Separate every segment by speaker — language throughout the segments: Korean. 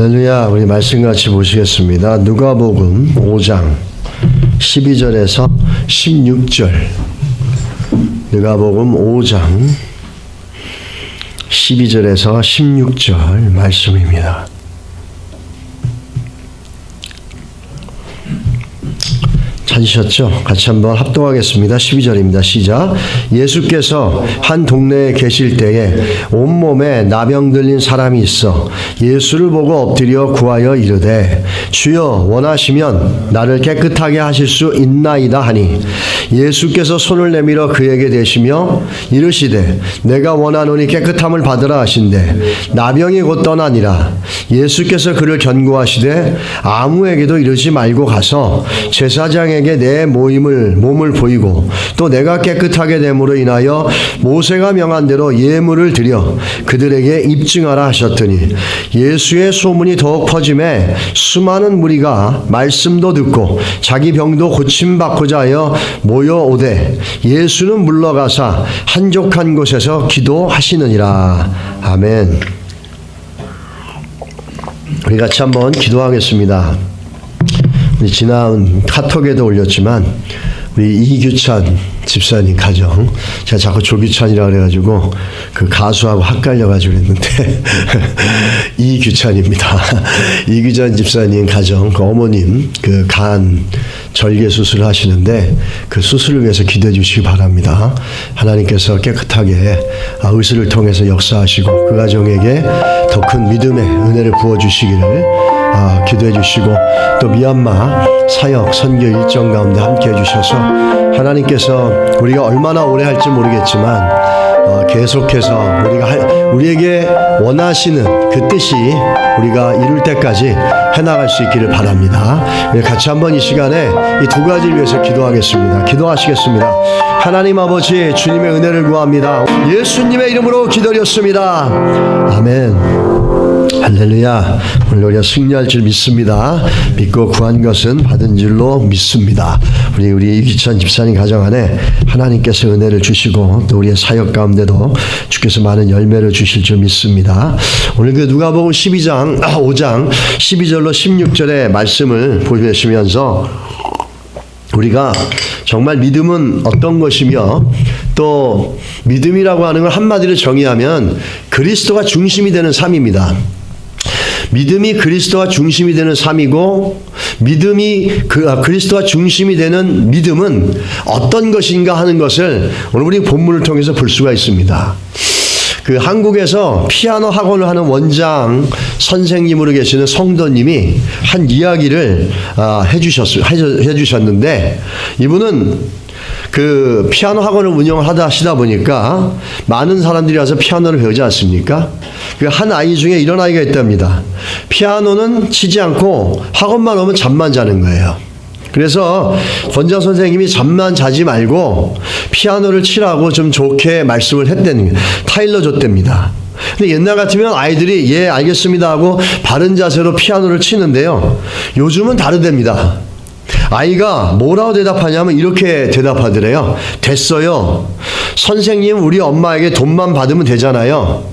Speaker 1: 할렐루야. 우리 말씀 같이 보시겠습니다. 누가복음 5장 12절에서 16절. 누가복음 5장 12절에서 16절 말씀입니다. 찾으셨죠? 같이 한번 합동하겠습니다. 12절입니다. 시작. 예수께서 한 동네에 계실 때에 온몸에 나병 들린 사람이 있어 예수를 보고 엎드려 구하여 이르되 주여 원하시면 나를 깨끗하게 하실 수 있나이다 하니 예수께서 손을 내밀어 그에게 대시며 이르시되 내가 원하노니 깨끗함을 받으라 하신대 나병이 곧 떠나니라. 예수께서 그를 견고하시되 아무에게도 이르지 말고 가서 제사장에게 내 몸을 보이고 또 내가 깨끗하게 됨으로 인하여 모세가 명한 대로 예물을 드려 그들에게 입증하라 하셨더니 예수의 소문이 더욱 퍼짐에 수많은 무리가 말씀도 듣고 자기 병도 고침받고자 하여 모여오되 예수는 물러가사 한적한 곳에서 기도하시느니라. 아멘. 우리 같이 한번 기도하겠습니다. 우리 지난 카톡에도 올렸지만 우리 이규찬 집사님 가정, 제가 자꾸 조규찬이라 그래가지고 그 가수하고 헷갈려가지고 그랬는데 이규찬입니다. 이규찬 집사님 가정, 그 어머님 그 간 절개 수술을 하시는데 그 수술을 위해서 기도해 주시기 바랍니다. 하나님께서 깨끗하게 의술을 통해서 역사하시고 그 가정에게 더 큰 믿음의 은혜를 부어주시기를 기도해 주시고 또 미얀마 사역 선교 일정 가운데 함께 해주셔서 하나님께서 우리가 얼마나 오래 할지 모르겠지만 계속해서 우리에게 원하시는 그 뜻이 우리가 이룰 때까지 해나갈 수 있기를 바랍니다. 같이 한번 이 시간에 이 두 가지를 위해서 기도하겠습니다. 기도하시겠습니다. 하나님 아버지 주님의 은혜를 구합니다. 예수님의 이름으로 기도드렸습니다. 아멘. 할렐루야. 오늘 우리가 승리할 줄 믿습니다. 믿고 구한 것은 받은 줄로 믿습니다. 우리 이기찬 집사님 가정 안에 하나님께서 은혜를 주시고 또 우리의 사역 가운데도 주께서 많은 열매를 주실 줄 믿습니다. 오늘 그 누가복음 5장 12절로 16절의 말씀을 보시면서 우리가 정말 믿음은 어떤 것이며 또 믿음이라고 하는 걸 한마디로 정의하면 그리스도가 중심이 되는 삶입니다. 믿음이 그리스도가 중심이 되는 삶이고 믿음이 그리스도가 중심이 되는 믿음은 어떤 것인가 하는 것을 오늘 우리 본문을 통해서 볼 수가 있습니다. 그 한국에서 피아노 학원을 하는 원장 선생님으로 계시는 성도님이 한 이야기를 해주셨는데 이분은 그 피아노 학원을 운영을 하시다 보니까 많은 사람들이 와서 피아노를 배우지 않습니까? 그 한 아이 중에 이런 아이가 있답니다. 피아노는 치지 않고 학원만 오면 잠만 자는 거예요. 그래서 원장 선생님이 잠만 자지 말고 피아노를 치라고 좀 좋게 말씀을 했다는 타일러 줬답니다. 근데 옛날 같으면 아이들이 예 알겠습니다 하고 바른 자세로 피아노를 치는데요. 요즘은 다르답니다. 아이가 뭐라고 대답하냐면 이렇게 대답하더래요. 됐어요. 선생님 우리 엄마에게 돈만 받으면 되잖아요.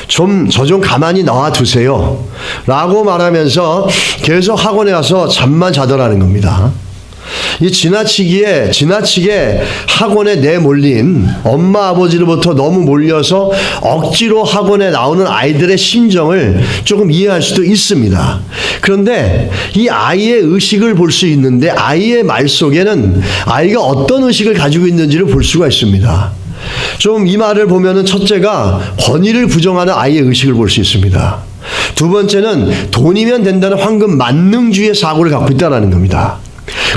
Speaker 1: 저 좀 가만히 놔두세요. 라고 말하면서 계속 학원에 가서 잠만 자더라는 겁니다. 이 지나치게 학원에 내몰린 엄마 아버지로부터 너무 몰려서 억지로 학원에 나오는 아이들의 심정을 조금 이해할 수도 있습니다. 그런데 이 아이의 의식을 볼 수 있는데 아이의 말 속에는 아이가 어떤 의식을 가지고 있는지를 볼 수가 있습니다. 좀 이 말을 보면은 첫째가 권위를 부정하는 아이의 의식을 볼 수 있습니다. 두 번째는 돈이면 된다는 황금 만능주의의 사고를 갖고 있다는 겁니다.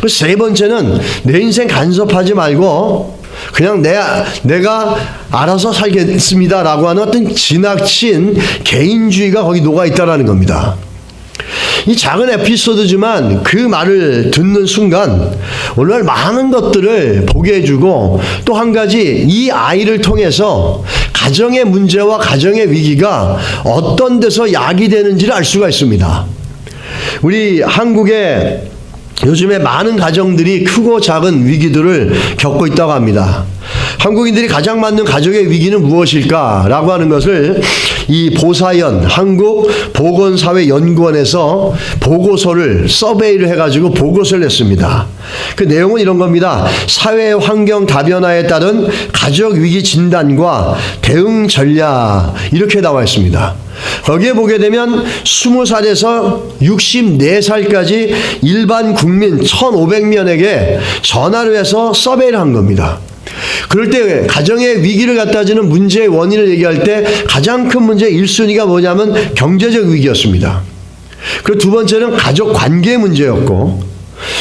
Speaker 1: 세 번째는 내 인생 간섭하지 말고 그냥 내가 알아서 살겠습니다라고 하는 어떤 지나친 개인주의가 거기 녹아있다는 겁니다. 이 작은 에피소드지만 그 말을 듣는 순간 오늘 많은 것들을 보게 해주고 또 한 가지 이 아이를 통해서 가정의 문제와 가정의 위기가 어떤 데서 야기되는지를 알 수가 있습니다. 우리 한국에 요즘에 많은 가정들이 크고 작은 위기들을 겪고 있다고 합니다. 한국인들이 가장 맞는 가족의 위기는 무엇일까라고 하는 것을 이 보사연 한국보건사회연구원에서 보고서를 서베이를 해가지고 보고서를 냈습니다. 그 내용은 이런 겁니다. 사회 환경 다변화에 따른 가족 위기 진단과 대응 전략 이렇게 나와 있습니다. 거기에 보게 되면 20살에서 64살까지 일반 국민 1,500명에게 전화를 해서 서베이를 한 겁니다. 그럴 때 가정의 위기를 갖다 주는 문제의 원인을 얘기할 때 가장 큰 문제 1순위가 뭐냐면 경제적 위기였습니다. 그리고 두 번째는 가족 관계 문제였고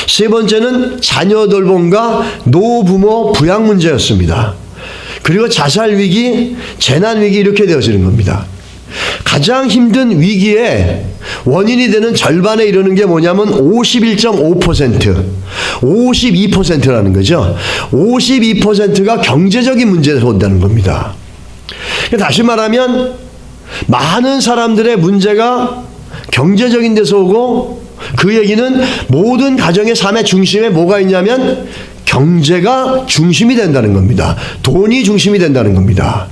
Speaker 1: 세 번째는 자녀 돌봄과 노부모 부양 문제였습니다. 그리고 자살 위기, 재난 위기 이렇게 되어지는 겁니다. 가장 힘든 위기에 원인이 되는 절반에 이르는 게 뭐냐면 51.5%, 52%라는 거죠. 52%가 경제적인 문제에서 온다는 겁니다. 다시 말하면 많은 사람들의 문제가 경제적인 데서 오고 그 얘기는 모든 가정의 삶의 중심에 뭐가 있냐면 경제가 중심이 된다는 겁니다. 돈이 중심이 된다는 겁니다.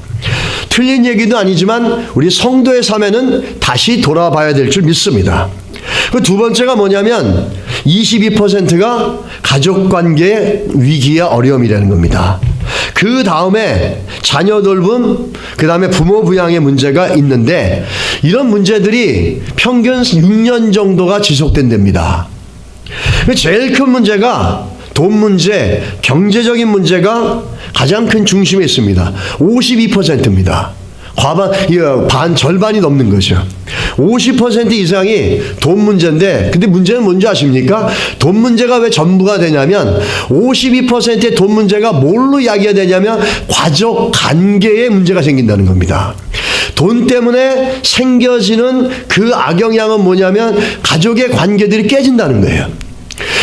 Speaker 1: 틀린 얘기도 아니지만 우리 성도의 삶에는 다시 돌아봐야 될 줄 믿습니다. 그 두 번째가 뭐냐면 22%가 가족관계 위기와 어려움이라는 겁니다. 그 다음에 자녀 돌봄, 그 다음에 부모 부양의 문제가 있는데 이런 문제들이 평균 6년 정도가 지속된답니다. 제일 큰 문제가 돈 문제, 경제적인 문제가 가장 큰 중심에 있습니다. 52%입니다. 반 절반이 넘는 거죠. 50% 이상이 돈 문제인데, 근데 문제는 뭔지 아십니까? 돈 문제가 왜 전부가 되냐면 52%의 돈 문제가 뭘로 이야기가 되냐면 가족 관계에 문제가 생긴다는 겁니다. 돈 때문에 생겨지는 그 악영향은 뭐냐면 가족의 관계들이 깨진다는 거예요.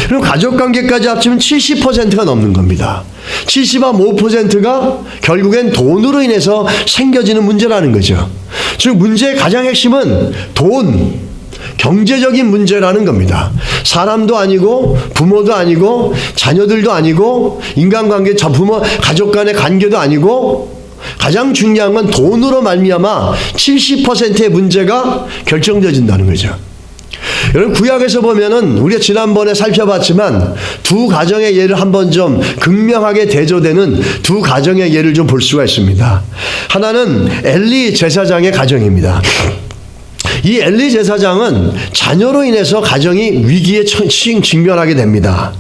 Speaker 1: 그럼 가족관계까지 합치면 70%가 넘는 겁니다. 75%가 결국엔 돈으로 인해서 생겨지는 문제라는 거죠. 즉 문제의 가장 핵심은 돈, 경제적인 문제라는 겁니다. 사람도 아니고 부모도 아니고 자녀들도 아니고 인간관계, 부모, 가족 간의 관계도 아니고 가장 중요한 건 돈으로 말미암아 70%의 문제가 결정되어진다는 거죠. 여러분 구약에서 보면은 우리가 지난번에 살펴봤지만 두 가정의 예를 한번 좀 극명하게 대조되는 두 가정의 예를 좀 볼 수가 있습니다. 하나는 엘리 제사장의 가정입니다. 이 엘리 제사장은 자녀로 인해서 가정이 위기에 직면하게 됩니다.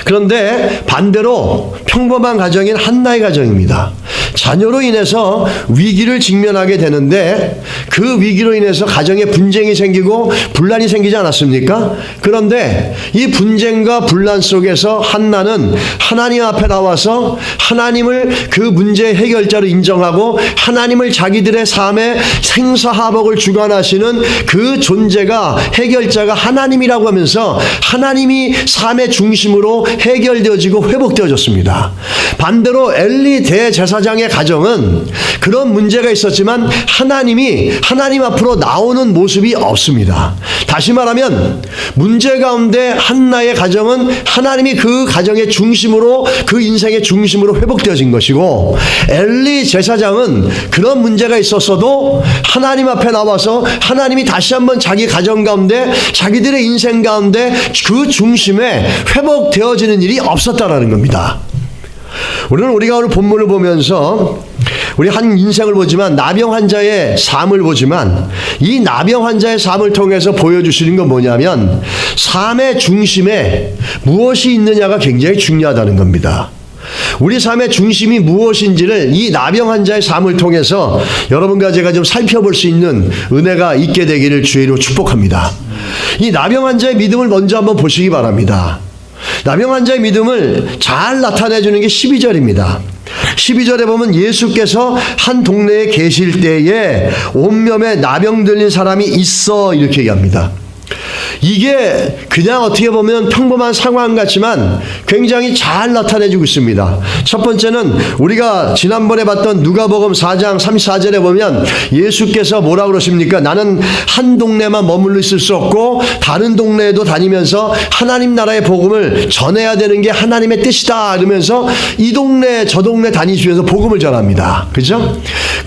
Speaker 1: 그런데 반대로 평범한 가정인 한나의 가정입니다. 자녀로 인해서 위기를 직면하게 되는데 그 위기로 인해서 가정에 분쟁이 생기고 분란이 생기지 않았습니까? 그런데 이 분쟁과 분란 속에서 한나는 하나님 앞에 나와서 하나님을 그 문제의 해결자로 인정하고 하나님을 자기들의 삶의 생사화복을 주관하시는 그 존재가 해결자가 하나님이라고 하면서 하나님이 삶의 중심으로 해결되어지고 회복되어졌습니다. 반대로 엘리 대제사장의 가정은 그런 문제가 있었지만 하나님 앞으로 나오는 모습이 없습니다. 다시 말하면 문제 가운데 한나의 가정은 하나님이 그 가정의 중심으로 그 인생의 중심으로 회복되어진 것이고 엘리 제사장은 그런 문제가 있었어도 하나님 앞에 나와서 하나님이 다시 한번 자기 가정 가운데 자기들의 인생 가운데 그 중심에 회복되어지는 일이 없었다라는 겁니다. 우리가 오늘 본문을 보면서 우리 한 인생을 보지만 나병 환자의 삶을 보지만 이 나병 환자의 삶을 통해서 보여주시는 건 뭐냐면 삶의 중심에 무엇이 있느냐가 굉장히 중요하다는 겁니다. 우리 삶의 중심이 무엇인지를 이 나병 환자의 삶을 통해서 여러분과 제가 좀 살펴볼 수 있는 은혜가 있게 되기를 주의로 축복합니다. 이 나병 환자의 믿음을 먼저 한번 보시기 바랍니다. 나병 환자의 믿음을 잘 나타내주는 게 12절입니다. 12절에 보면 예수께서 한 동네에 계실 때에 온몸에 나병 들린 사람이 있어 이렇게 얘기합니다. 이게 그냥 어떻게 보면 평범한 상황 같지만 굉장히 잘 나타내주고 있습니다. 첫 번째는 우리가 지난번에 봤던 누가복음 4장 34절에 보면 예수께서 뭐라고 그러십니까? 나는 한 동네만 머물러 있을 수 없고 다른 동네에도 다니면서 하나님 나라의 복음을 전해야 되는 게 하나님의 뜻이다 이러면서 이 동네 저 동네 다니시면서 복음을 전합니다. 그죠?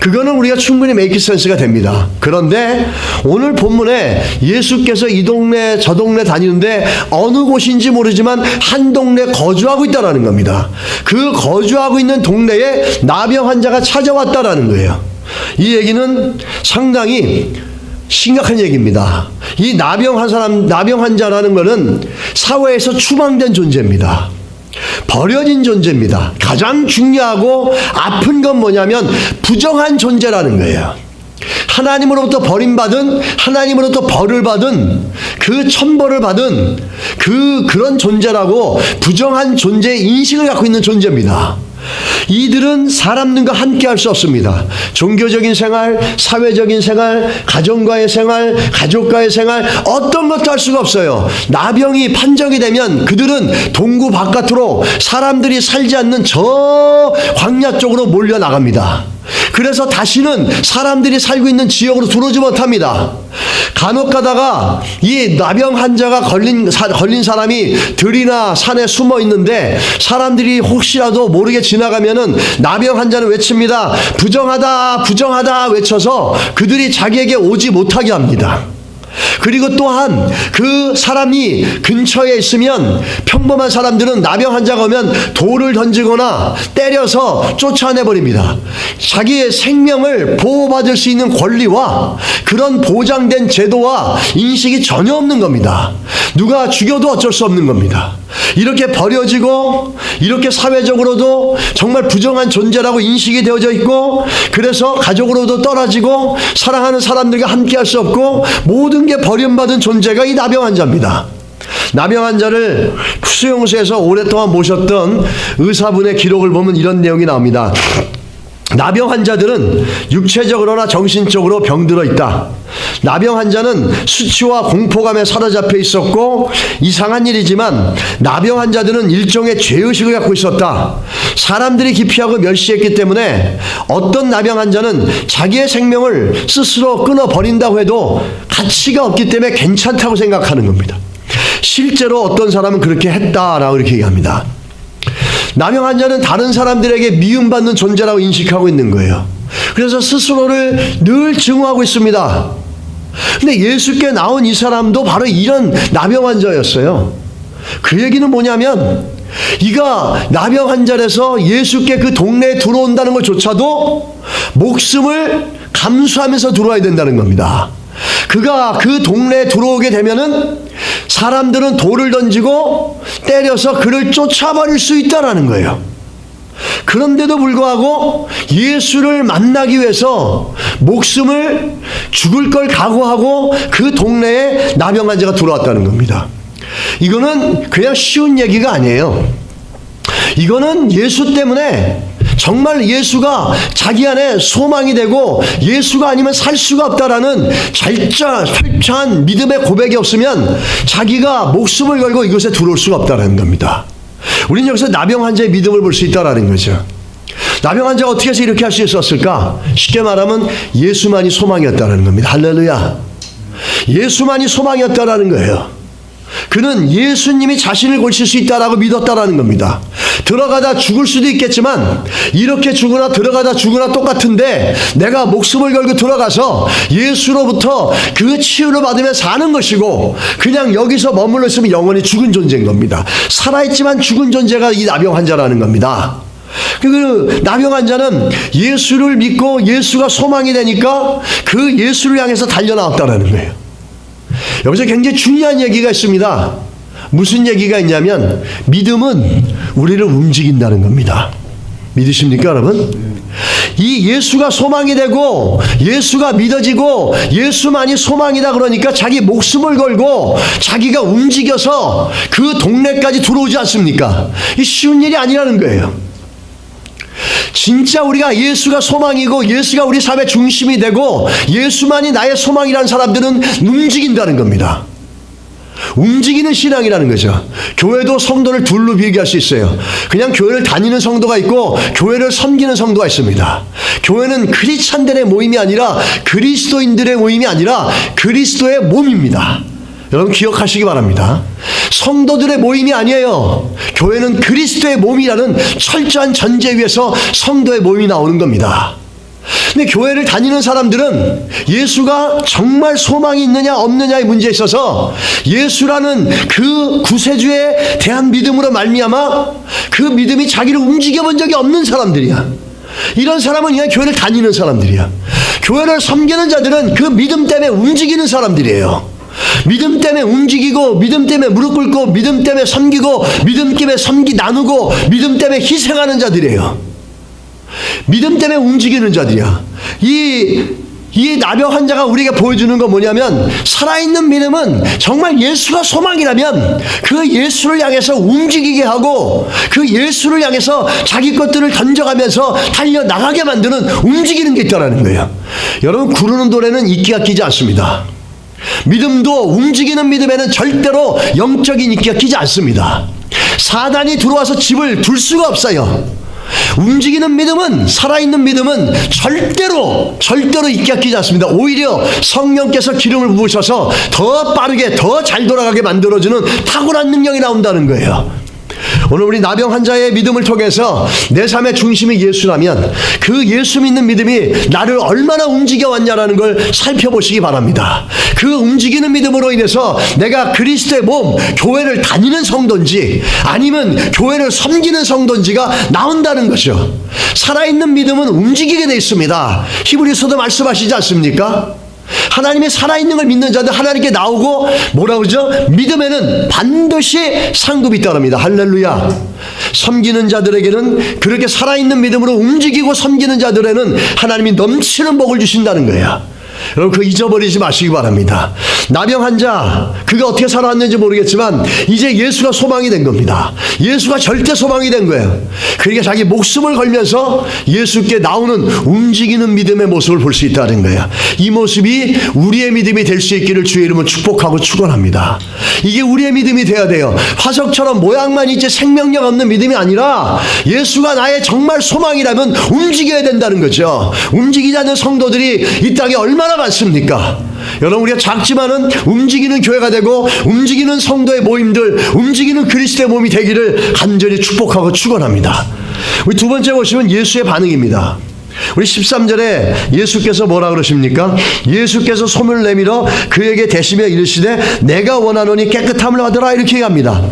Speaker 1: 그거는 우리가 충분히 메이크 센스가 됩니다. 그런데 오늘 본문에 예수께서 이 동네 저 동네 다니는데 어느 곳인지 모르지만 한 동네 거주하고 있다라는 겁니다. 그 거주하고 있는 동네에 나병 환자가 찾아왔다라는 거예요. 이 얘기는 상당히 심각한 얘기입니다. 이 나병 환자라는 것은 사회에서 추방된 존재입니다. 버려진 존재입니다. 가장 중요하고 아픈 건 뭐냐면 부정한 존재라는 거예요. 하나님으로부터 버림받은, 하나님으로부터 벌을 받은, 그 천벌을 받은 그런 존재라고 부정한 존재의 인식을 갖고 있는 존재입니다. 이들은 사람들과 함께 할 수 없습니다. 종교적인 생활, 사회적인 생활, 가정과의 생활, 가족과의 생활, 어떤 것도 할 수가 없어요. 나병이 판정이 되면 그들은 동구 바깥으로 사람들이 살지 않는 저 광야 쪽으로 몰려 나갑니다. 그래서 다시는 사람들이 살고 있는 지역으로 들어오지 못합니다. 간혹 가다가 이 나병 환자가 걸린 사람이 들이나 산에 숨어 있는데 사람들이 혹시라도 모르게 지나가면은 나병 환자는 외칩니다. 부정하다, 부정하다 외쳐서 그들이 자기에게 오지 못하게 합니다. 그리고 또한 그 사람이 근처에 있으면 평범한 사람들은 나병 환자가 오면 돌을 던지거나 때려서 쫓아내버립니다. 자기의 생명을 보호받을 수 있는 권리와 그런 보장된 제도와 인식이 전혀 없는 겁니다. 누가 죽여도 어쩔 수 없는 겁니다. 이렇게 버려지고 이렇게 사회적으로도 정말 부정한 존재라고 인식이 되어져 있고 그래서 가족으로도 떨어지고 사랑하는 사람들과 함께 할 수 없고 모든 게 버림받은 존재가 이 나병 환자입니다. 나병 환자를 수용소에서 오랫동안 모셨던 의사분의 기록을 보면 이런 내용이 나옵니다. 나병 환자들은 육체적으로나 정신적으로 병들어 있다. 나병 환자는 수치와 공포감에 사로잡혀 있었고 이상한 일이지만 나병 환자들은 일종의 죄의식을 갖고 있었다. 사람들이 기피하고 멸시했기 때문에 어떤 나병 환자는 자기의 생명을 스스로 끊어버린다고 해도 가치가 없기 때문에 괜찮다고 생각하는 겁니다. 실제로 어떤 사람은 그렇게 했다라고 이렇게 얘기합니다. 나병 환자는 다른 사람들에게 미움받는 존재라고 인식하고 있는 거예요. 그래서 스스로를 늘 증오하고 있습니다. 근데 예수께 나온 이 사람도 바로 이런 나병 환자였어요. 그 얘기는 뭐냐면 이가 나병 환자라서 예수께 그 동네에 들어온다는 것조차도 목숨을 감수하면서 들어와야 된다는 겁니다. 그가 그 동네에 들어오게 되면은 사람들은 돌을 던지고 때려서 그를 쫓아버릴 수 있다라는 거예요. 그런데도 불구하고 예수를 만나기 위해서 목숨을 죽을 걸 각오하고 그 동네에 나병 환자가 들어왔다는 겁니다. 이거는 그냥 쉬운 얘기가 아니에요. 이거는 예수 때문에 정말 예수가 자기 안에 소망이 되고 예수가 아니면 살 수가 없다라는 철저한 믿음의 고백이 없으면 자기가 목숨을 걸고 이곳에 들어올 수가 없다라는 겁니다. 우리는 여기서 나병 환자의 믿음을 볼 수 있다라는 거죠. 나병 환자가 어떻게 해서 이렇게 할 수 있었을까? 쉽게 말하면 예수만이 소망이었다라는 겁니다. 할렐루야. 예수만이 소망이었다라는 거예요. 그는 예수님이 자신을 고칠 수 있다라고 믿었다라는 겁니다. 들어가다 죽을 수도 있겠지만 이렇게 죽으나 들어가다 죽으나 똑같은데 내가 목숨을 걸고 들어가서 예수로부터 그 치유를 받으며 사는 것이고 그냥 여기서 머물러 있으면 영원히 죽은 존재인 겁니다. 살아있지만 죽은 존재가 이 나병 환자라는 겁니다. 그 나병 환자는 예수를 믿고 예수가 소망이 되니까 그 예수를 향해서 달려나왔다라는 거예요. 여기서 굉장히 중요한 얘기가 있습니다. 무슨 얘기가 있냐면 믿음은 우리를 움직인다는 겁니다. 믿으십니까 여러분? 이 예수가 소망이 되고 예수가 믿어지고 예수만이 소망이다 그러니까 자기 목숨을 걸고 자기가 움직여서 그 동네까지 들어오지 않습니까? 이 쉬운 일이 아니라는 거예요. 진짜 우리가 예수가 소망이고 예수가 우리 삶의 중심이 되고 예수만이 나의 소망이라는 사람들은 움직인다는 겁니다. 움직이는 신앙이라는 거죠. 교회도 성도를 둘로 비교할 수 있어요. 그냥 교회를 다니는 성도가 있고 교회를 섬기는 성도가 있습니다. 교회는 크리스찬들의 모임이 아니라 그리스도인들의 모임이 아니라 그리스도의 몸입니다. 여러분 기억하시기 바랍니다. 성도들의 모임이 아니에요. 교회는 그리스도의 몸이라는 철저한 전제 위에서 성도의 모임이 나오는 겁니다. 근데 교회를 다니는 사람들은 예수가 정말 소망이 있느냐 없느냐의 문제에 있어서 예수라는 그 구세주에 대한 믿음으로 말미암아 그 믿음이 자기를 움직여 본 적이 없는 사람들이야. 이런 사람은 그냥 교회를 다니는 사람들이야. 교회를 섬기는 자들은 그 믿음 때문에 움직이는 사람들이에요. 믿음 때문에 움직이고 믿음 때문에 무릎 꿇고 믿음 때문에 섬기고 믿음 때문에 나누고 믿음 때문에 희생하는 자들이에요. 믿음 때문에 움직이는 자들이야. 이 나병 환자가 우리에게 보여주는 건 뭐냐면 살아있는 믿음은 정말 예수가 소망이라면 그 예수를 향해서 움직이게 하고 그 예수를 향해서 자기 것들을 던져가면서 달려나가게 만드는 움직이는 게 있다는 거예요. 여러분 구르는 돌에는 이끼가 끼지 않습니다. 믿음도 움직이는 믿음에는 절대로 영적인 이끼가 끼지 않습니다. 사단이 들어와서 집을 둘 수가 없어요. 움직이는 믿음은 살아있는 믿음은 절대로 이끼가 끼지 않습니다. 오히려 성령께서 기름을 부으셔서 더 빠르게 더 잘 돌아가게 만들어주는 탁월한 능력이 나온다는 거예요. 오늘 우리 나병 환자의 믿음을 통해서 내 삶의 중심이 예수라면 그 예수 믿는 믿음이 나를 얼마나 움직여 왔냐라는 걸 살펴보시기 바랍니다. 그 움직이는 믿음으로 인해서 내가 그리스도의 몸, 교회를 다니는 성도인지 아니면 교회를 섬기는 성도인지가 나온다는 것이죠. 살아있는 믿음은 움직이게 되어 있습니다. 히브리서도 말씀하시지 않습니까? 하나님의 살아있는 걸 믿는 자들 하나님께 나오고 뭐라고 그러죠? 믿음에는 반드시 상급이 따릅니다. 할렐루야. 섬기는 자들에게는 그렇게 살아있는 믿음으로 움직이고 섬기는 자들에는 하나님이 넘치는 복을 주신다는 거예요. 여러분 그 잊어버리지 마시기 바랍니다. 나병 환자 그가 어떻게 살아왔는지 모르겠지만 이제 예수가 소망이 된 겁니다. 예수가 절대 소망이 된 거예요. 그러니까 자기 목숨을 걸면서 예수께 나오는 움직이는 믿음의 모습을 볼 수 있다는 거예요. 이 모습이 우리의 믿음이 될 수 있기를 주의 이름으로 축복하고 축원합니다. 이게 우리의 믿음이 돼야 돼요. 화석처럼 모양만 있지 생명력 없는 믿음이 아니라 예수가 나의 정말 소망이라면 움직여야 된다는 거죠. 움직이지 않는 성도들이 이 땅에 얼마나 많습니까? 여러분 우리가 작지만은 움직이는 교회가 되고 움직이는 성도의 모임들 움직이는 그리스도의 몸이 되기를 간절히 축복하고 축원합니다. 우리 두 번째 보시면 예수의 반응입니다. 우리 13절에 예수께서 뭐라 그러십니까? 예수께서 손을 내밀어 그에게 대시며 이르시되 내가 원하노니 깨끗함을 받으라 이렇게 얘기합니다.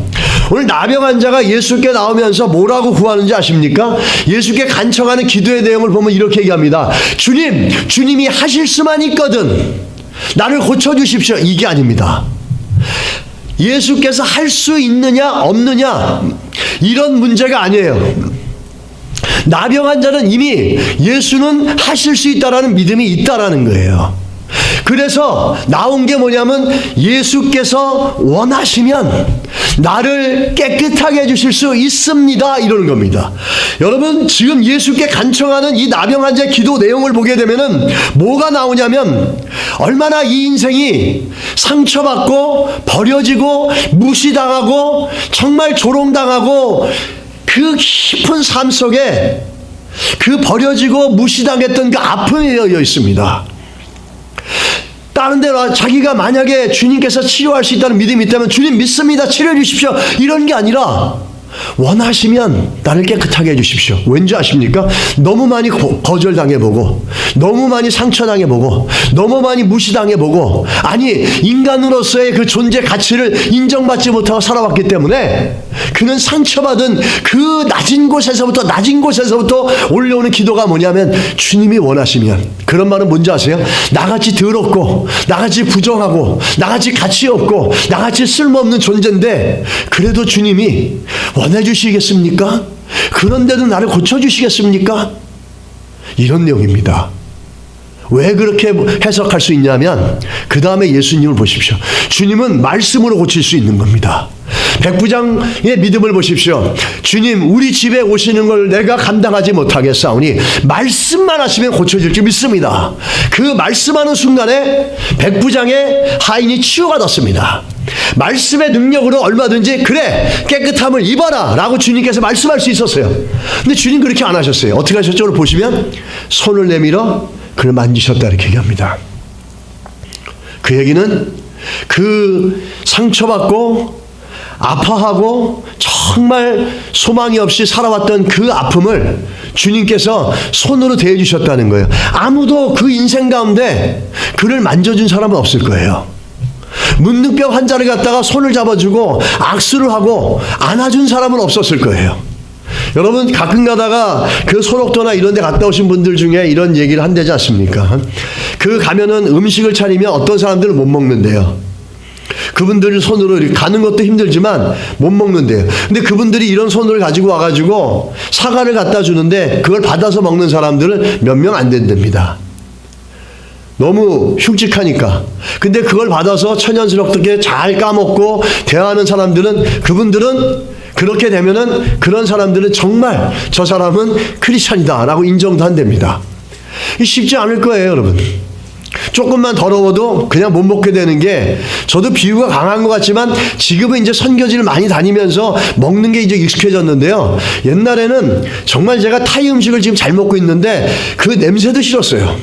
Speaker 1: 오늘 나병 환자가 예수께 나오면서 뭐라고 구하는지 아십니까? 예수께 간청하는 기도의 내용을 보면 이렇게 얘기합니다. 주님이 하실 수만 있거든 나를 고쳐주십시오. 이게 아닙니다. 예수께서 할 수 있느냐 없느냐 이런 문제가 아니에요. 나병 환자는 이미 예수는 하실 수 있다라는 믿음이 있다라는 거예요. 그래서 나온 게 뭐냐면 예수께서 원하시면 나를 깨끗하게 해주실 수 있습니다 이러는 겁니다. 여러분 지금 예수께 간청하는 이 나병 환자의 기도 내용을 보게 되면은 뭐가 나오냐면 얼마나 이 인생이 상처받고 버려지고 무시당하고 정말 조롱당하고 그 깊은 삶 속에 그 버려지고 무시당했던 그 아픔이 되어 있습니다. 다른 데로 자기가 만약에 주님께서 치료할 수 있다는 믿음이 있다면 주님 믿습니다 치료해 주십시오 이런 게 아니라 원하시면 나를 깨끗하게 해주십시오. 왠지 아십니까? 너무 많이 거절당해보고 너무 많이 상처당해보고 너무 많이 무시당해보고 아니 인간으로서의 그 존재 가치를 인정받지 못하고 살아왔기 때문에 그는 상처받은 그 낮은 곳에서부터 올려오는 기도가 뭐냐면 주님이 원하시면 그런 말은 뭔지 아세요? 나같이 더럽고 나같이 부정하고 나같이 가치 없고 나같이 쓸모없는 존재인데 그래도 주님이 원해주시겠습니까? 그런데도 나를 고쳐주시겠습니까? 이런 내용입니다. 왜 그렇게 해석할 수 있냐면 그 다음에 예수님을 보십시오. 주님은 말씀으로 고칠 수 있는 겁니다. 백부장의 믿음을 보십시오. 주님 우리 집에 오시는 걸 내가 감당하지 못하겠사오니 말씀만 하시면 고쳐질 줄 믿습니다. 그 말씀하는 순간에 백부장의 하인이 치유받았습니다. 말씀의 능력으로 얼마든지 그래 깨끗함을 입어라 라고 주님께서 말씀할 수 있었어요. 근데 주님 그렇게 안 하셨어요. 어떻게 하셨죠? 오늘 보시면 손을 내밀어 그를 만지셨다 이렇게 얘기합니다. 그 얘기는 그 상처받고 아파하고 정말 소망이 없이 살아왔던 그 아픔을 주님께서 손으로 대해주셨다는 거예요. 아무도 그 인생 가운데 그를 만져준 사람은 없을 거예요. 문둥병 환자를 갖다가 손을 잡아주고 악수를 하고 안아준 사람은 없었을 거예요. 여러분 가끔 가다가 그 소록도나 이런 데 갔다 오신 분들 중에 이런 얘기를 한대지 않습니까? 그 가면은 음식을 차리면 어떤 사람들은 못 먹는데요. 그분들 손으로 이렇게 가는 것도 힘들지만 못 먹는데요. 근데 그분들이 이런 손을 가지고 와가지고 사과를 갖다 주는데 그걸 받아서 먹는 사람들은 몇 명 안 된답니다. 너무 흉측하니까. 근데 그걸 받아서 천연스럽게 잘 까먹고 대화하는 사람들은 그분들은 그렇게 되면은 그런 사람들은 정말 저 사람은 크리스찬이다라고 인정도 한답니다. 쉽지 않을 거예요, 여러분. 조금만 더러워도 그냥 못 먹게 되는 게 저도 비유가 강한 것 같지만 지금은 이제 선교지를 많이 다니면서 먹는 게 이제 익숙해졌는데요. 옛날에는 정말 제가 타이 음식을 지금 잘 먹고 있는데 그 냄새도 싫었어요.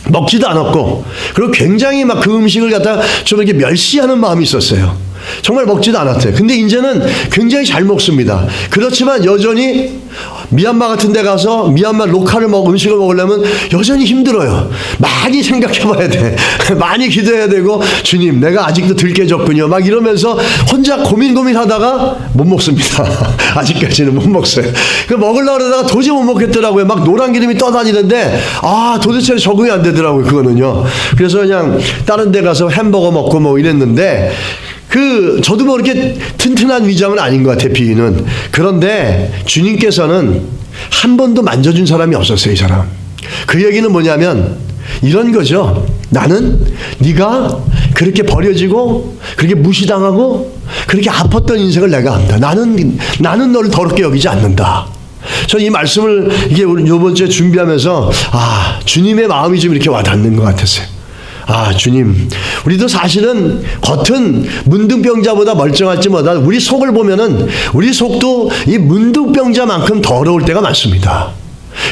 Speaker 1: 먹지도 않았고 그리고 굉장히 막 그 음식을 갖다가 좀 이렇게 멸시하는 마음이 있었어요. 정말 먹지도 않았어요. 근데 이제는 굉장히 잘 먹습니다. 그렇지만 여전히 미얀마 같은 데 가서 미얀마 로컬 음식을 먹으려면 여전히 힘들어요. 많이 생각해 봐야 돼. 많이 기도해야 되고 주님 내가 아직도 덜 깨졌군요. 막 이러면서 혼자 고민하다가 못 먹습니다. 아직까지는 못 먹어요. 그 먹으려고 그러다가 도저히 못 먹겠더라고요. 막 노란 기름이 떠다니는데 도대체 적응이 안 되더라고요. 그거는요. 그래서 그냥 다른 데 가서 햄버거 먹고 뭐 이랬는데 저도 뭐 이렇게 튼튼한 위장은 아닌 것 같아요, 비위는. 그런데 주님께서는 한 번도 만져준 사람이 없었어요, 이 사람. 그 얘기는 뭐냐면 이런 거죠. 나는 네가 그렇게 버려지고 그렇게 무시당하고 그렇게 아팠던 인생을 내가 안다. 나는 너를 더럽게 여기지 않는다. 저는 이 말씀을 이게 이번 주에 준비하면서 주님의 마음이 좀 이렇게 와닿는 것 같았어요. 주님, 우리도 사실은 겉은 문둥병자보다 멀쩡할지 못하다 우리 속을 보면은 우리 속도 이 문둥병자만큼 더러울 때가 많습니다.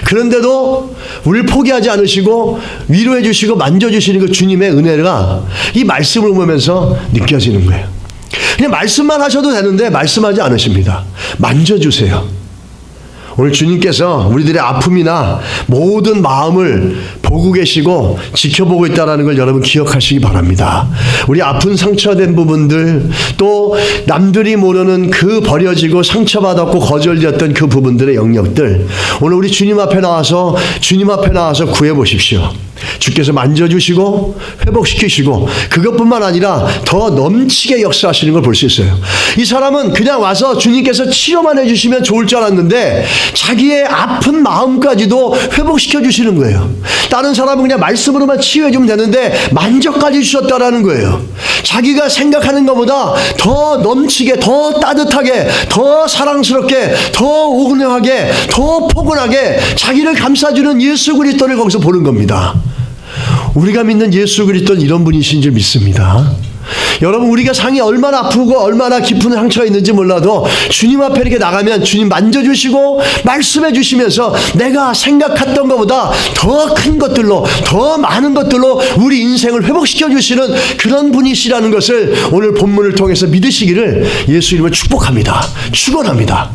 Speaker 1: 그런데도 우리를 포기하지 않으시고 위로해 주시고 만져주시는 그 주님의 은혜가 이 말씀을 보면서 느껴지는 거예요. 그냥 말씀만 하셔도 되는데 말씀하지 않으십니다. 만져주세요. 오늘 주님께서 우리들의 아픔이나 모든 마음을 보고 계시고 지켜보고 있다는 걸 여러분 기억하시기 바랍니다. 우리 아픈 상처된 부분들 또 남들이 모르는 그 버려지고 상처받았고 거절되었던 그 부분들의 영역들 오늘 우리 주님 앞에 나와서 구해보십시오. 주께서 만져주시고 회복시키시고 그것뿐만 아니라 더 넘치게 역사하시는 걸 볼 수 있어요. 이 사람은 그냥 와서 주님께서 치료만 해주시면 좋을 줄 알았는데 자기의 아픈 마음까지도 회복시켜 주시는 거예요. 다른 사람은 그냥 말씀으로만 치유해 주면 되는데 만져까지 주셨다라는 거예요. 자기가 생각하는 것보다 더 넘치게 더 따뜻하게 더 사랑스럽게 더 온유하게 더 포근하게 자기를 감싸주는 예수 그리스도를 거기서 보는 겁니다. 우리가 믿는 예수 그리스도는 이런 분이신 줄 믿습니다. 여러분 우리가 상이 얼마나 아프고 얼마나 깊은 상처가 있는지 몰라도 주님 앞에 이렇게 나가면 주님 만져주시고 말씀해 주시면서 내가 생각했던 것보다 더 큰 것들로 더 많은 것들로 우리 인생을 회복시켜 주시는 그런 분이시라는 것을 오늘 본문을 통해서 믿으시기를 예수 이름으로 축복합니다. 축원합니다.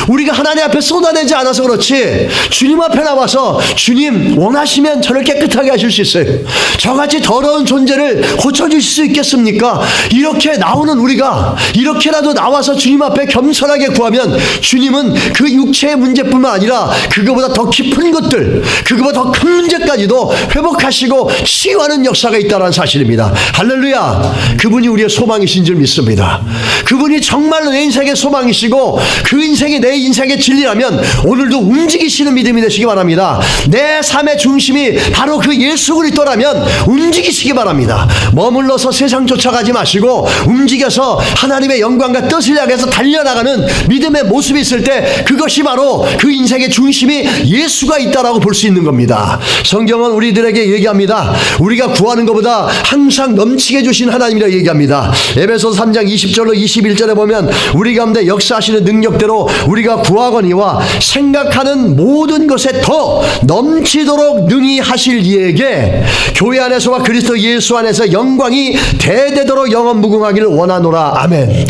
Speaker 1: 우리가 하나님 앞에 쏟아내지 않아서 그렇지 주님 앞에 나와서 주님 원하시면 저를 깨끗하게 하실 수 있어요. 저같이 더러운 존재를 고쳐주실 수 있겠습니까? 이렇게 나오는 우리가 이렇게라도 나와서 주님 앞에 겸손하게 구하면 주님은 그 육체의 문제뿐만 아니라 그거보다 더 깊은 것들 그거보다 더 큰 문제까지도 회복하시고 치유하는 역사가 있다는 사실입니다. 할렐루야. 그분이 우리의 소망이신 줄 믿습니다. 그분이 정말로 내 인생의 소망이시고 그 인생 인생이 내 인생의 진리라면 오늘도 움직이시는 믿음이 되시기 바랍니다. 내 삶의 중심이 바로 그 예수 그리스도라면 움직이시기 바랍니다. 머물러서 세상 쫓아가지 마시고 움직여서 하나님의 영광과 뜻을 향해서 달려나가는 믿음의 모습이 있을 때 그것이 바로 그 인생의 중심이 예수가 있다라고 볼 수 있는 겁니다. 성경은 우리들에게 얘기합니다. 우리가 구하는 것보다 항상 넘치게 주신 하나님이라고 얘기합니다. 에베소서 3장 20절로 21절에 보면 우리 가운데 역사하시는 능력대로 우리가 구하거니와 생각하는 모든 것에 더 넘치도록 능히 하실 이에게 교회 안에서와 그리스도 예수 안에서 영광이 대대도록 영원무궁하기를 원하노라. 아멘.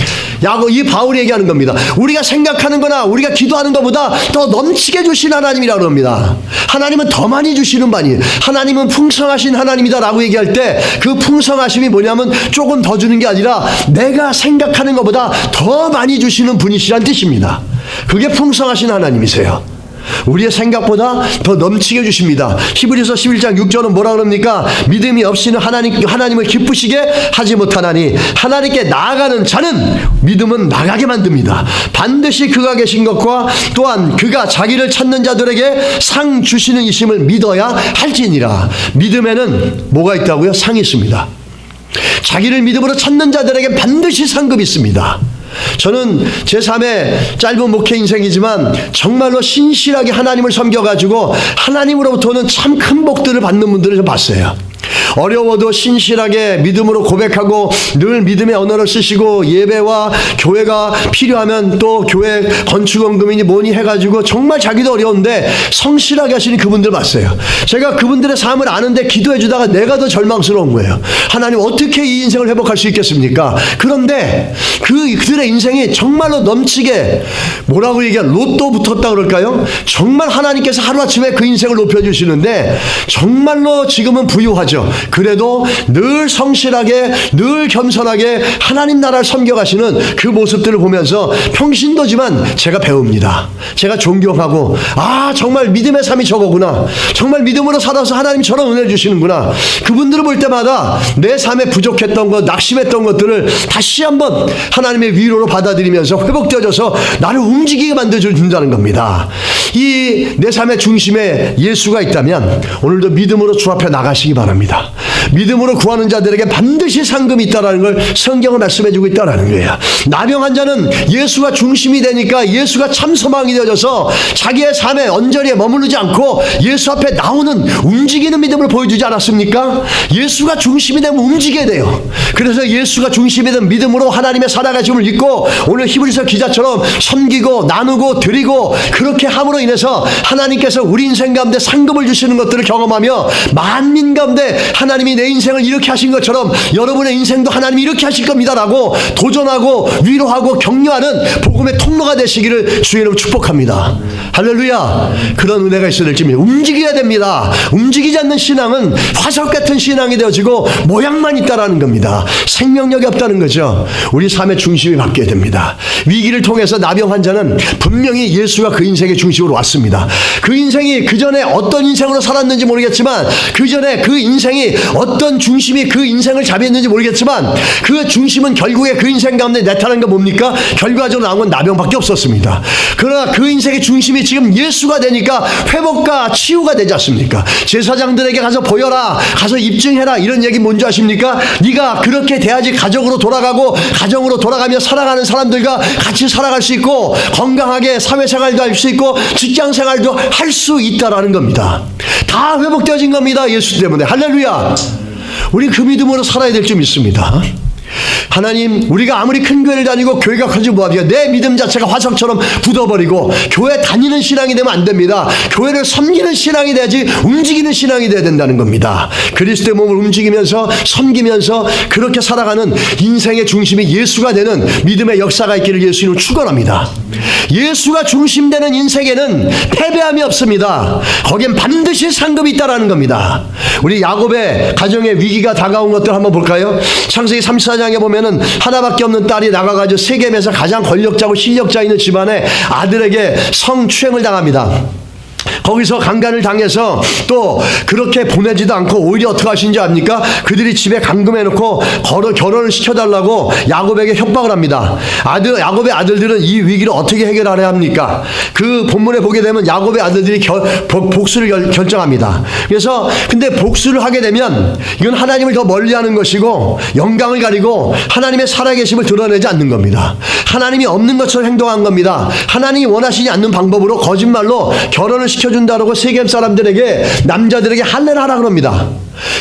Speaker 1: 이 바울이 얘기하는 겁니다. 우리가 생각하는 거나 우리가 기도하는 것보다 더 넘치게 주신 하나님이라고 합니다. 하나님은 더 많이 주시는 분이, 하나님은 풍성하신 하나님이다라고 얘기할 때 그 풍성하심이 뭐냐면 조금 더 주는 게 아니라 내가 생각하는 것보다 더 많이 주시는 분이시란 뜻입니다. 그게 풍성하신 하나님이세요. 우리의 생각보다 더 넘치게 주십니다. 히브리서 11장 6절은 뭐라 그럽니까? 믿음이 없이는 하나님을 기쁘시게 하지 못하나니 하나님께 나아가는 자는 믿음은 나가게 만듭니다. 반드시 그가 계신 것과 또한 그가 자기를 찾는 자들에게 상 주시는 이심을 믿어야 할지니라. 믿음에는 뭐가 있다고요? 상이 있습니다. 자기를 믿음으로 찾는 자들에게 반드시 상급이 있습니다. 저는 제 삶의 짧은 목회 인생이지만 정말로 신실하게 하나님을 섬겨가지고 하나님으로부터는 참 큰 복들을 받는 분들을 좀 봤어요. 어려워도 신실하게 믿음으로 고백하고 늘 믿음의 언어를 쓰시고 예배와 교회가 필요하면 또 교회 건축원금이니 뭐니 해가지고 정말 자기도 어려운데 성실하게 하시는 그분들 봤어요. 제가 그분들의 삶을 아는데 기도해 주다가 내가 더 절망스러운 거예요. 하나님 어떻게 이 인생을 회복할 수 있겠습니까? 그런데 그들의 인생이 정말로 넘치게 뭐라고 얘기하면 로또 붙었다 그럴까요? 정말 하나님께서 하루아침에 그 인생을 높여주시는데 정말로 지금은 부유하죠. 그래도 늘 성실하게 늘 겸손하게 하나님 나라를 섬겨가시는 그 모습들을 보면서 평신도지만 제가 배웁니다. 제가 존경하고 정말 믿음의 삶이 저거구나. 정말 믿음으로 살아서 하나님 저런 은혜를 주시는구나. 그분들을 볼 때마다 내 삶에 부족했던 것, 낙심했던 것들을 다시 한번 하나님의 위로로 받아들이면서 회복되어져서 나를 움직이게 만들어준다는 겁니다. 이 내 삶의 중심에 예수가 있다면 오늘도 믿음으로 주 앞에 나가시기 바랍니다. 믿음으로 구하는 자들에게 반드시 상금이 있다는 걸 성경은 말씀해주고 있다는 거예요. 나병 환자는 예수가 중심이 되니까 예수가 참 소망이 되어져서 자기의 삶에 언저리에 머무르지 않고 예수 앞에 나오는 움직이는 믿음을 보여주지 않았습니까? 예수가 중심이 되면 움직여야 돼요. 그래서 예수가 중심이 된 믿음으로 하나님의 살아가심을 잊고 오늘 히브리서 기자처럼 섬기고 나누고 드리고 그렇게 함으로 인해서 하나님께서 우리 인생 가운데 상급을 주시는 것들을 경험하며 만민 가운데 하나님이 내 인생을 이렇게 하신 것처럼 여러분의 인생도 하나님이 이렇게 하실 겁니다라고 도전하고 위로하고 격려하는 복음의 통로가 되시기를 주의 이름으로 축복합니다. 할렐루야. 그런 은혜가 있어야 될 줄입니다. 움직여야 됩니다. 움직이지 않는 신앙은 화석 같은 신앙이 되어지고 모양만 있다라는 겁니다. 생명력이 없다는 거죠. 우리 삶의 중심이 바뀌어야 됩니다. 위기를 통해서 나병 환자는 분명히 예수가 그 인생의 중심으로 왔습니다. 그 인생이 그 전에 어떤 인생으로 살았는지 모르겠지만 그 전에 그 인생이 어떤 중심이 그 인생을 자비했는지 모르겠지만 그 중심은 결국에 그 인생 가운데 나타난 건 뭡니까? 결과적으로 나온 건 나병밖에 없었습니다. 그러나 그 인생의 중심이 지금 예수가 되니까 회복과 치유가 되지 않습니까? 제사장들에게 가서 보여라, 가서 입증해라 이런 얘기 뭔지 아십니까? 네가 그렇게 돼야지 가족으로 돌아가고 가정으로 돌아가며 살아가는 사람들과 같이 살아갈 수 있고 건강하게 사회생활도 할 수 있고 직장생활도 할 수 있다라는 겁니다. 다 회복되어진 겁니다. 예수 때문에. 할렐루야. 우리 그 믿음으로 살아야 될 줄 믿습니다. 하나님, 우리가 아무리 큰 교회를 다니고 교회가 커지 뭐하냐, 내 믿음 자체가 화석처럼 굳어버리고 교회 다니는 신앙이 되면 안 됩니다. 교회를 섬기는 신앙이 돼야지 움직이는 신앙이 돼야 된다는 겁니다. 그리스도의 몸을 움직이면서 섬기면서 그렇게 살아가는 인생의 중심이 예수가 되는 믿음의 역사가 있기를 예수님을 축원합니다. 예수가 중심되는 인생에는 패배함이 없습니다. 거기엔 반드시 상급이 있다라는 겁니다. 우리 야곱의 가정의 위기가 다가온 것들 한번 볼까요? 창세기 34장에 보면은 하나밖에 없는 딸이 나가가지고 세겜에서 가장 권력자고 실력자 있는 집안의 아들에게 성추행을 당합니다. 거기서 강간을 당해서 또 그렇게 보내지도 않고 오히려 어떻게 하신지 압니까? 그들이 집에 감금해놓고 결혼을 시켜달라고 야곱에게 협박을 합니다. 야곱의 아들들은 이 위기를 어떻게 해결하려 합니까? 그 본문에 보게 되면 야곱의 아들들이 복수를 결정합니다. 그래서 근데 복수를 하게 되면 이건 하나님을 더 멀리하는 것이고 영광을 가리고 하나님의 살아계심을 드러내지 않는 겁니다. 하나님이 없는 것처럼 행동한 겁니다. 하나님이 원하시지 않는 방법으로 거짓말로 결혼을 시켜준다고 세겜 사람들에게 남자들에게 할례를 하라 그럽니다.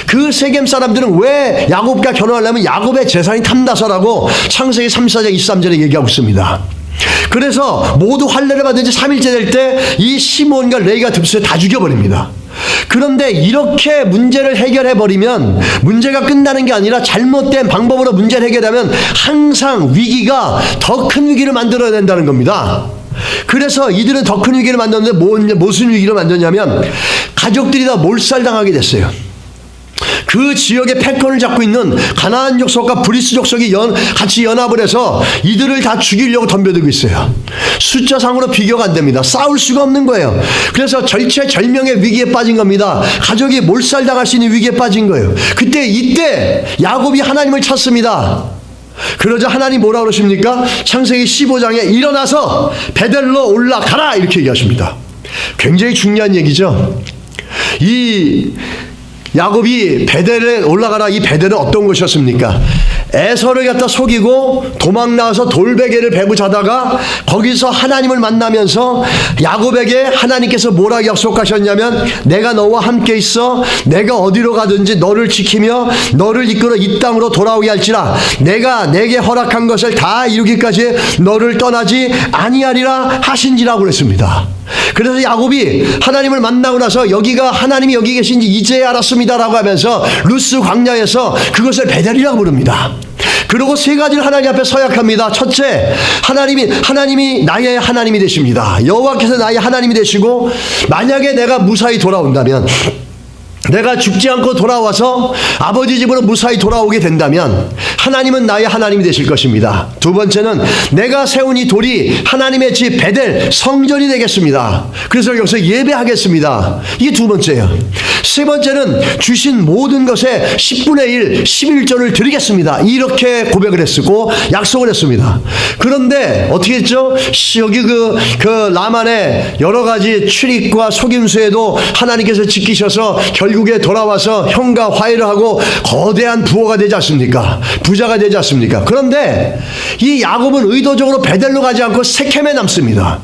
Speaker 1: 그 세겜 사람들은 왜 야곱과 결혼하려면 야곱의 재산이 탐나서라고 창세기 34장 23절에 얘기하고 있습니다. 그래서 모두 할례를 받은 지 3일째 될 때 이 시몬과 레이가 듭스에 다 죽여버립니다. 그런데 이렇게 문제를 해결해버리면 문제가 끝나는 게 아니라 잘못된 방법으로 문제를 해결하면 항상 위기가 더 큰 위기를 만들어야 된다는 겁니다. 그래서 이들은 더 큰 위기를 만들었는데 무슨 위기를 만들었냐면 가족들이 다 몰살당하게 됐어요. 그 지역의 패권을 잡고 있는 가나안 족속과 브리스 족속이 같이 연합을 해서 이들을 다 죽이려고 덤벼들고 있어요. 숫자상으로 비교가 안 됩니다. 싸울 수가 없는 거예요. 그래서 절체절명의 위기에 빠진 겁니다. 가족이 몰살당할 수 있는 위기에 빠진 거예요. 이때 야곱이 하나님을 찾습니다. 그러자 하나님 뭐라 그러십니까? 창세기 15장에 일어나서 베델로 올라가라 이렇게 얘기하십니다. 굉장히 중요한 얘기죠. 이 야곱이 베델에 올라가라. 이 베델은 어떤 곳이었습니까? 에서를 갖다 속이고 도망 나와서 돌베개를 베고 자다가 거기서 하나님을 만나면서 야곱에게 하나님께서 뭐라고 약속하셨냐면 내가 너와 함께 있어 내가 어디로 가든지 너를 지키며 너를 이끌어 이 땅으로 돌아오게 할지라 내가 내게 허락한 것을 다 이루기까지 너를 떠나지 아니하리라 하신지라고 그랬습니다. 그래서 야곱이 하나님을 만나고 나서 여기가 하나님이 여기 계신지 이제야 알았습니다라고 하면서 루스 광야에서 그것을 베델이라고 부릅니다. 그리고 세 가지를 하나님 앞에 서약합니다. 첫째, 하나님이 나의 하나님이 되십니다. 여호와께서 나의 하나님이 되시고 만약에 내가 무사히 돌아온다면 내가 죽지 않고 돌아와서 아버지 집으로 무사히 돌아오게 된다면 하나님은 나의 하나님이 되실 것입니다. 두 번째는 내가 세운 이 돌이 하나님의 집 베델 성전이 되겠습니다. 그래서 여기서 예배하겠습니다. 이게 두 번째예요. 세 번째는 주신 모든 것에 10분의 1, 11조를 드리겠습니다. 이렇게 고백을 했고 약속을 했습니다. 그런데 어떻게 했죠? 여기 그 라만의 여러 가지 출입과 속임수에도 하나님께서 지키셔서 결국에 돌아와서 형과 화해를 하고 거대한 부호가 되지 않습니까? 부자가 되지 않습니까? 그런데 이 야곱은 의도적으로 베델로 가지 않고 세켐에 남습니다.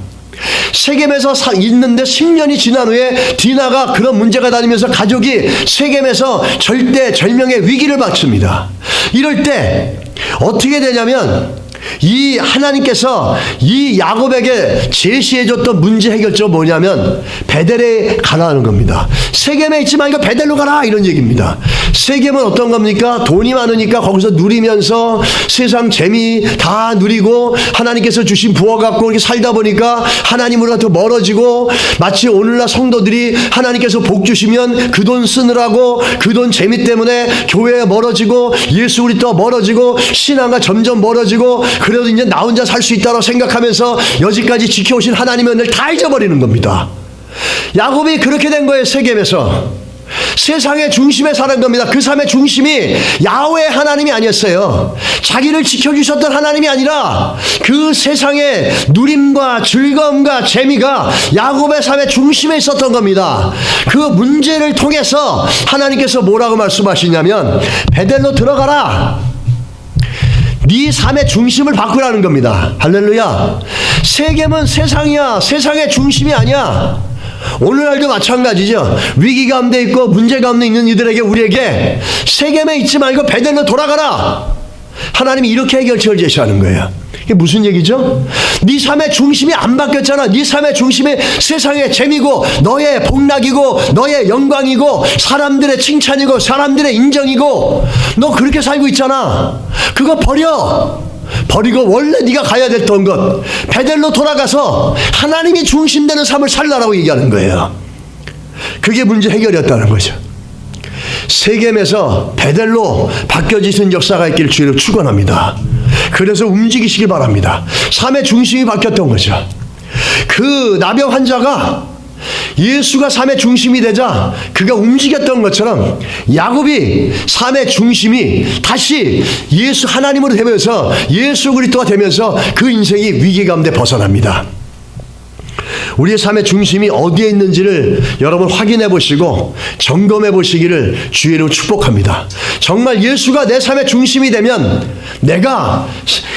Speaker 1: 세겜에서 있는데 10년이 지난 후에 디나가 그런 문제가 다니면서 가족이 세겜에서 절대절명의 위기를 받습니다. 이럴 때 어떻게 되냐면 이 하나님께서 이 야곱에게 제시해줬던 문제 해결점 뭐냐면 베델에 가라는 겁니다. 세겜에 있지 말고 베델로 가라 이런 얘기입니다. 세겜은 어떤 겁니까? 돈이 많으니까 거기서 누리면서 세상 재미 다 누리고 하나님께서 주신 부어 갖고 이렇게 살다 보니까 하나님으로부터 멀어지고 마치 오늘날 성도들이 하나님께서 복 주시면 그 돈 쓰느라고 그 돈 재미 때문에 교회에 멀어지고 예수 그리스도 멀어지고 신앙과 점점 멀어지고 그래도 이제 나 혼자 살 수 있다고 생각하면서 여지까지 지켜오신 하나님의 은혜를 다 잊어버리는 겁니다. 야곱이 그렇게 된 거예요. 세겜에서 세상의 중심에 사는 겁니다. 그 삶의 중심이 야훼 하나님이 아니었어요. 자기를 지켜주셨던 하나님이 아니라 그 세상의 누림과 즐거움과 재미가 야곱의 삶의 중심에 있었던 겁니다. 그 문제를 통해서 하나님께서 뭐라고 말씀하시냐면 베델로 들어가라. 네 삶의 중심을 바꾸라는 겁니다. 할렐루야. 세겜은 세상이야. 세상의 중심이 아니야. 오늘날도 마찬가지죠. 위기 가운데 있고 문제 가운데 있는 이들에게 우리에게 세겜에 있지 말고 베델로 돌아가라. 하나님이 이렇게 해결책을 제시하는 거예요. 이게 무슨 얘기죠? 네 삶의 중심이 안 바뀌었잖아. 네 삶의 중심이 세상의 재미고 너의 복락이고 너의 영광이고 사람들의 칭찬이고 사람들의 인정이고 너 그렇게 살고 있잖아. 그거 버리고 원래 네가 가야 됐던 것 베델로 돌아가서 하나님이 중심되는 삶을 살라라고 얘기하는 거예요. 그게 문제 해결이었다는 거죠. 세겜에서 베델로 바뀌어지는 역사가 있기를 주의로 축원합니다. 그래서 움직이시길 바랍니다. 삶의 중심이 바뀌었던 거죠. 그 나병 환자가 예수가 삶의 중심이 되자 그가 움직였던 것처럼 야곱이 삶의 중심이 다시 예수 하나님으로 되면서 예수 그리스도가 되면서 그 인생이 위기 가운데 벗어납니다. 우리의 삶의 중심이 어디에 있는지를 여러분 확인해 보시고 점검해 보시기를 주의 이름으로 축복합니다. 정말 예수가 내 삶의 중심이 되면 내가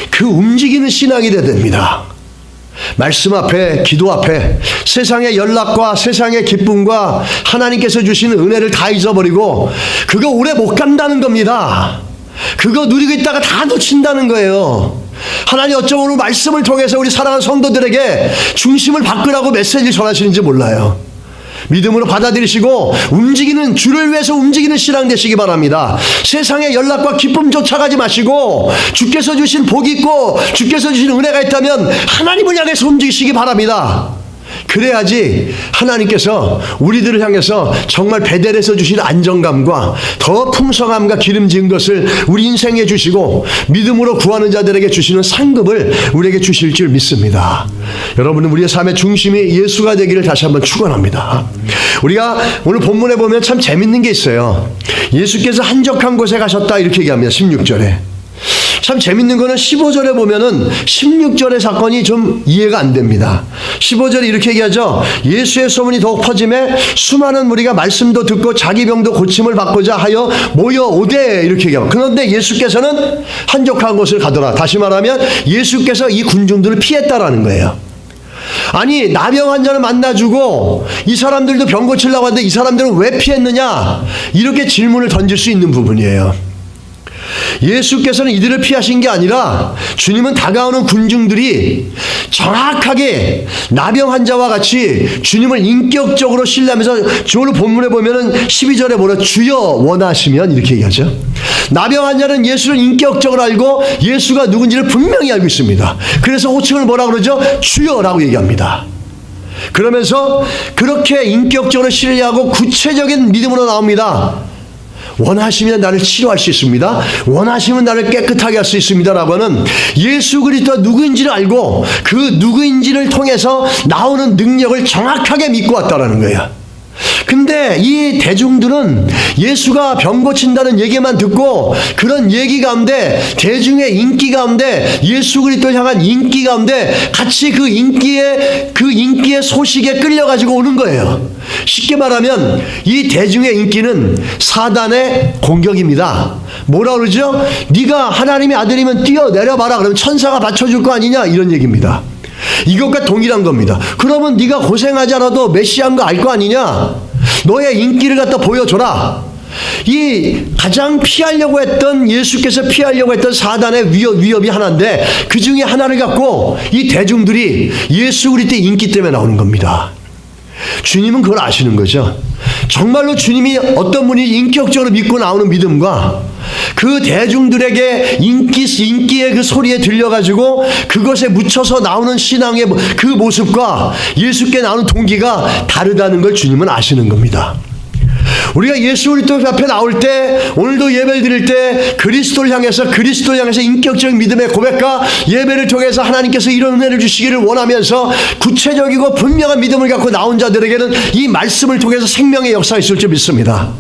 Speaker 1: 그 움직이는 신앙이 되어야 됩니다. 말씀 앞에, 기도 앞에 세상의 연락과 세상의 기쁨과 하나님께서 주시는 은혜를 다 잊어버리고 그거 오래 못 간다는 겁니다. 그거 누리고 있다가 다 놓친다는 거예요. 하나님 어쩜 오늘 말씀을 통해서 우리 사랑하는 성도들에게 중심을 바꾸라고 메시지를 전하시는지 몰라요. 믿음으로 받아들이시고 움직이는, 주를 위해서 움직이는 신앙 되시기 바랍니다. 세상의 연락과 기쁨 쫓아가지 마시고 주께서 주신 복이 있고 주께서 주신 은혜가 있다면 하나님을 향해서 움직이시기 바랍니다. 그래야지 하나님께서 우리들을 향해서 정말 베델에서 주신 안정감과 더 풍성함과 기름진 것을 우리 인생에 주시고 믿음으로 구하는 자들에게 주시는 상급을 우리에게 주실 줄 믿습니다. 여러분은 우리의 삶의 중심이 예수가 되기를 다시 한번 축원합니다. 우리가 오늘 본문에 보면 참 재밌는 게 있어요. 예수께서 한적한 곳에 가셨다 이렇게 얘기합니다. 16절에. 참 재밌는 거는 15절에 보면은 16절의 사건이 좀 이해가 안 됩니다. 15절에 이렇게 얘기하죠. 예수의 소문이 더욱 퍼짐에 수많은 무리가 말씀도 듣고 자기 병도 고침을 받고자 하여 모여오되 이렇게 얘기하고, 그런데 예수께서는 한적한 곳을 가더라. 다시 말하면 예수께서 이 군중들을 피했다라는 거예요. 아니, 나병 환자를 만나주고 이 사람들도 병 고치려고 하는데 이 사람들은 왜 피했느냐, 이렇게 질문을 던질 수 있는 부분이에요. 예수께서는 이들을 피하신 게 아니라 주님은 다가오는 군중들이 정확하게 나병 환자와 같이 주님을 인격적으로 신뢰하면서, 오늘 본문에 보면은 12절에 뭐라, 주여 원하시면 이렇게 얘기하죠. 나병 환자는 예수를 인격적으로 알고 예수가 누군지를 분명히 알고 있습니다. 그래서 호칭을 뭐라 그러죠? 주여라고 얘기합니다. 그러면서 그렇게 인격적으로 신뢰하고 구체적인 믿음으로 나옵니다. 원하시면 나를 치료할 수 있습니다. 원하시면 나를 깨끗하게 할 수 있습니다. 라고는 예수 그리스도가 누구인지를 알고 그 누구인지를 통해서 나오는 능력을 정확하게 믿고 왔다라는 거예요. 근데 이 대중들은 예수가 병 고친다는 얘기만 듣고 그런 얘기 가운데, 대중의 인기 가운데, 예수 그리스도를 향한 인기 가운데 같이 그 인기의 소식에 끌려가지고 오는 거예요. 쉽게 말하면 이 대중의 인기는 사단의 공격입니다. 뭐라 그러죠? 네가 하나님의 아들이면 뛰어내려봐라. 그러면 천사가 받쳐줄 거 아니냐, 이런 얘기입니다. 이것과 동일한 겁니다. 그러면 네가 고생하지 않아도 메시아인 거 알 거 아니냐? 너의 인기를 갖다 보여줘라. 이 가장 피하려고 했던, 예수께서 피하려고 했던 사단의 위협이 하나인데 그 중에 하나를 갖고 이 대중들이 예수 그리스도의 인기 때문에 나오는 겁니다. 주님은 그걸 아시는 거죠. 정말로 주님이 어떤 분이 인격적으로 믿고 나오는 믿음과 그 대중들에게 인기의 그 소리에 들려가지고 그것에 묻혀서 나오는 신앙의 그 모습과 예수께 나오는 동기가 다르다는 걸 주님은 아시는 겁니다. 우리가 예수 그리스도 앞에 나올 때, 오늘도 예배를 드릴 때 그리스도를 향해서 인격적인 믿음의 고백과 예배를 통해서 하나님께서 이런 은혜를 주시기를 원하면서 구체적이고 분명한 믿음을 갖고 나온 자들에게는 이 말씀을 통해서 생명의 역사가 있을 줄 믿습니다.